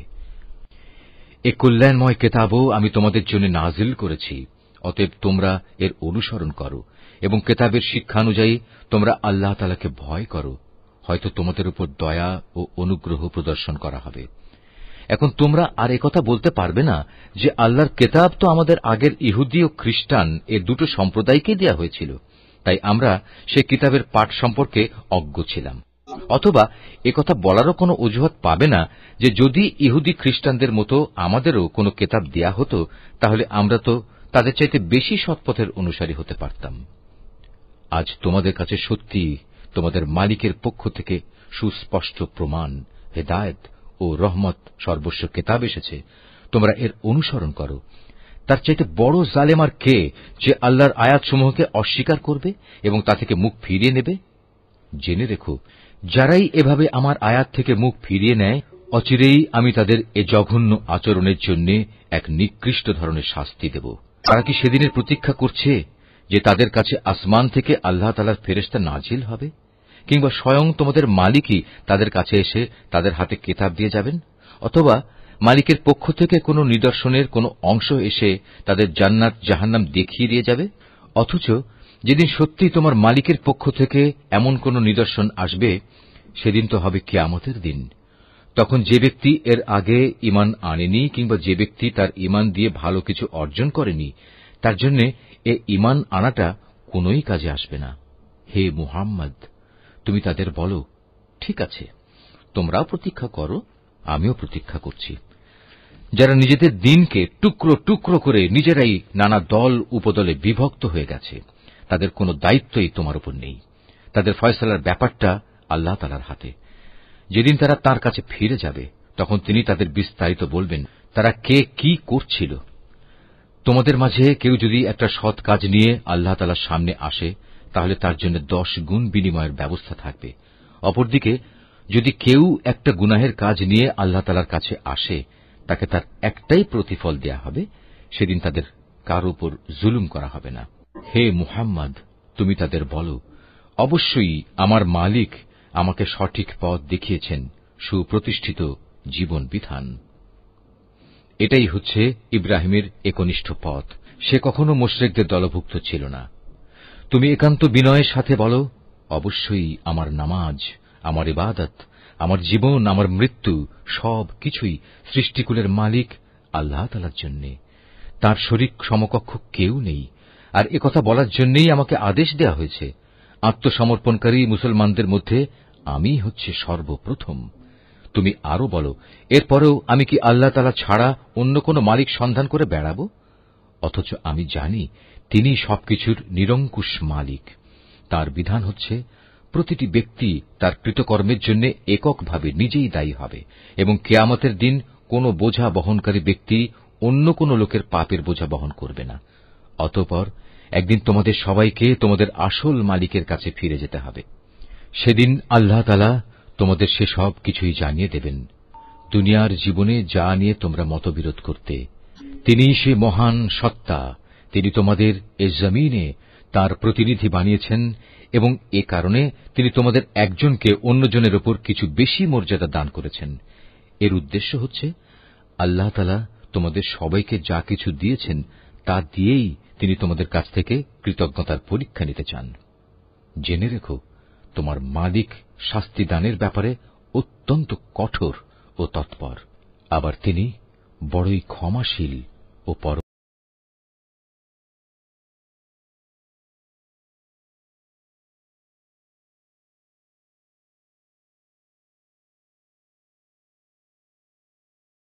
এ কল্যাণময় কিতাবও আমি তোমাদের জন্য নাজিল করেছি। অতএব তোমরা এর অনুসরণ করো এবং কিতাবের শিক্ষানুযায়ী তোমরা আল্লাহ তাআলাকে ভয় করো। হয়তো তোমাদের উপর দয়া ও অনুগ্রহ প্রদর্শন করা হবে। এখন তোমরা আর একথা বলতে পারবে না যে আল্লাহর কিতাব তো আমাদের আগের ইহুদি ও খ্রিস্টান এ দুটো সম্প্রদায়কে দেয়া হয়েছিল, তাই আমরা সে কিতাবের পাঠ সম্পর্কে অজ্ঞ ছিলাম। অথবা একথা বলারও কোনো অজুহাত পাবে না যে যদি ইহুদি খ্রিস্টানদের মতো আমাদেরও কোনো কিতাব দেয়া হতো, তাহলে আমরা তো তাদের চাইতে বেশি সৎপথের অনুসারী হতে পারতাম। আজ তোমাদের কাছে সত্যি তোমাদের মালিকের পক্ষ থেকে সুস্পষ্ট প্রমাণ, হেদায়েত ও রহমত সর্বস্ব কিতাব এসেছে। তোমরা এর অনুসরণ করো। তার চাইতে বড় জালেম আর কে, যে আল্লাহর আয়াতসমূহকে অস্বীকার করবে এবং তা থেকে মুখ ফিরিয়ে নেবে? জেনে রেখো, যারাই এভাবে আমার আয়াত থেকে মুখ ফিরিয়ে নেয়, অচিরেই আমি তাদের এ জঘন্য আচরণের জন্য এক নিকৃষ্ট ধরনের শাস্তি দেব। তারা কি সেদিনের প্রতীক্ষা করছে যে তাদের কাছে আসমান থেকে আল্লাহ তাআলার ফেরেশতা নাজিল হবে, কিংবা স্বয়ং তোমাদের মালিকই তাদের কাছে এসে তাদের হাতে কিতাব দিয়ে যাবেন, অথবা মালিকের পক্ষ থেকে কোনো নিদর্শনের কোনো অংশ এসে তাদের জান্নাত জাহান্নাম দেখিয়ে দিয়ে যাবে? অথচ যেদিন সত্যি তোমার মালিকের পক্ষ থেকে এমন কোন নিদর্শন আসবে, সেদিন তো হবে কিয়ামতের দিন। তখন যে ব্যক্তি এর আগে ঈমান আনেনি, কিংবা যে ব্যক্তি তার ঈমান দিয়ে ভালো কিছু অর্জন করেনি, তার জন্য এ ঈমান আনাটা কোনোই কাজে আসবে না। হে মুহাম্মদ, তুমি তাদের বলো, ঠিক আছে, তোমরাও প্রতীক্ষা করো, আমিও প্রতীক্ষা করছি। যারা নিজেদের দ্বীনকে টুকরো টুকরো করে নিজেরাই নানা দল উপদলে বিভক্ত হয়ে গেছে, তাদের কোনো দায়িত্বই তোমার উপর নেই। তাদের ফয়সালার ব্যাপারটা আল্লাহ তাআলার হাতে। যেদিন তারা তার কাছে ফিরে যাবে, তখন তিনি তাদের বিস্তারিত বলবেন তারা কে কি করছিল। তোমাদের মাঝে কেউ যদি একটা সৎ কাজ নিয়ে আল্লাহ তাআলার সামনে আসে, তাহলে তার জন্য 10 গুণ বিনিময়ের ব্যবস্থা থাকবে। অপরদিকে যদি কেউ একটা গুনাহের কাজ নিয়ে আল্লাহ তাআলার কাছে আসে, তাকে তার একটাই প্রতিফল দেয়া হবে, সেদিন তাদের কারো উপর জুলুম করা হবে না। হে মুহাম্মদ, তুমি তাদের বলো, অবশ্যই আমার মালিক আমাকে সঠিক পথ দেখিয়েছেন, সুপ্রতিষ্ঠিত জীবন বিধান। এটাই হচ্ছে ইব্রাহিমের একনিষ্ঠ পথ। সে কখনো মুশরিকদের দলভুক্ত ছিল না। তুমি একান্ত বিনয়ের সাথে বলো, অবশ্যই আমার নামাজ, আমার ইবাদত, আমার জীবন, আমার মৃত্যু সব কিছুই সৃষ্টিকুলের মালিক আল্লাহ তাআলার জন্য। তার শরীক সমকক্ষ কেউ নেই। আর একথা বলার জন্যই আমাকে আদেশ দেয়া হয়েছে। আত্মসমর্পণকারী মুসলমানদের মধ্যে আমি হচ্ছে সর্বপ্রথম। তুমি আরো বলো, এরপরেও আমি কি আল্লাহ তাআলা ছাড়া অন্য কোন মালিক সন্ধান করে বেড়াবো? অথচ আমি জানি তিনি সবকিছুর নিরঙ্কুশ মালিক। তার বিধান হচ্ছে প্রতিটি ব্যক্তি তার কৃতকর্মের জন্য এককভাবে নিজেই দায়ী হবে এবং কিয়ামতের দিন কোন বোঝা বহনকারী ব্যক্তি অন্য কোন লোকের পাপের বোঝা বহন করবে না। অতঃপর একদিন তোমাদের সবাইকে তোমাদের আসল মালিকের কাছে ফিরে যেতে হবে। সেদিন আল্লাহ তাআলা তোমাদের সে সব কিছুই জানিয়ে দেবেন। দুনিয়ার জীবনে যা নিয়ে তোমরা মতবিরোধ করতে, তিনিই সে মহান সত্তা। তিনি তোমাদের এ জমিনে তার প্রতিনিধি বানিয়েছেন এবং এ কারণে তিনি তোমাদের একজনকে অন্যজনের উপর কিছু বেশি মর্যাদা দান করেছেন। এর উদ্দেশ্য হচ্ছে আল্লাহ তাআলা তোমাদের সবাইকে যা কিছু দিয়েছেন তা দিয়েই তিনি তোমাদের কাছ থেকে কৃতজ্ঞতার পরীক্ষা নিতে চান। জেনে রেখো, তোমার মালিক শাস্তি দানের ব্যাপারে অত্যন্ত কঠোর ও তৎপর। আবার তিনি বড়ই ক্ষমাশীল ও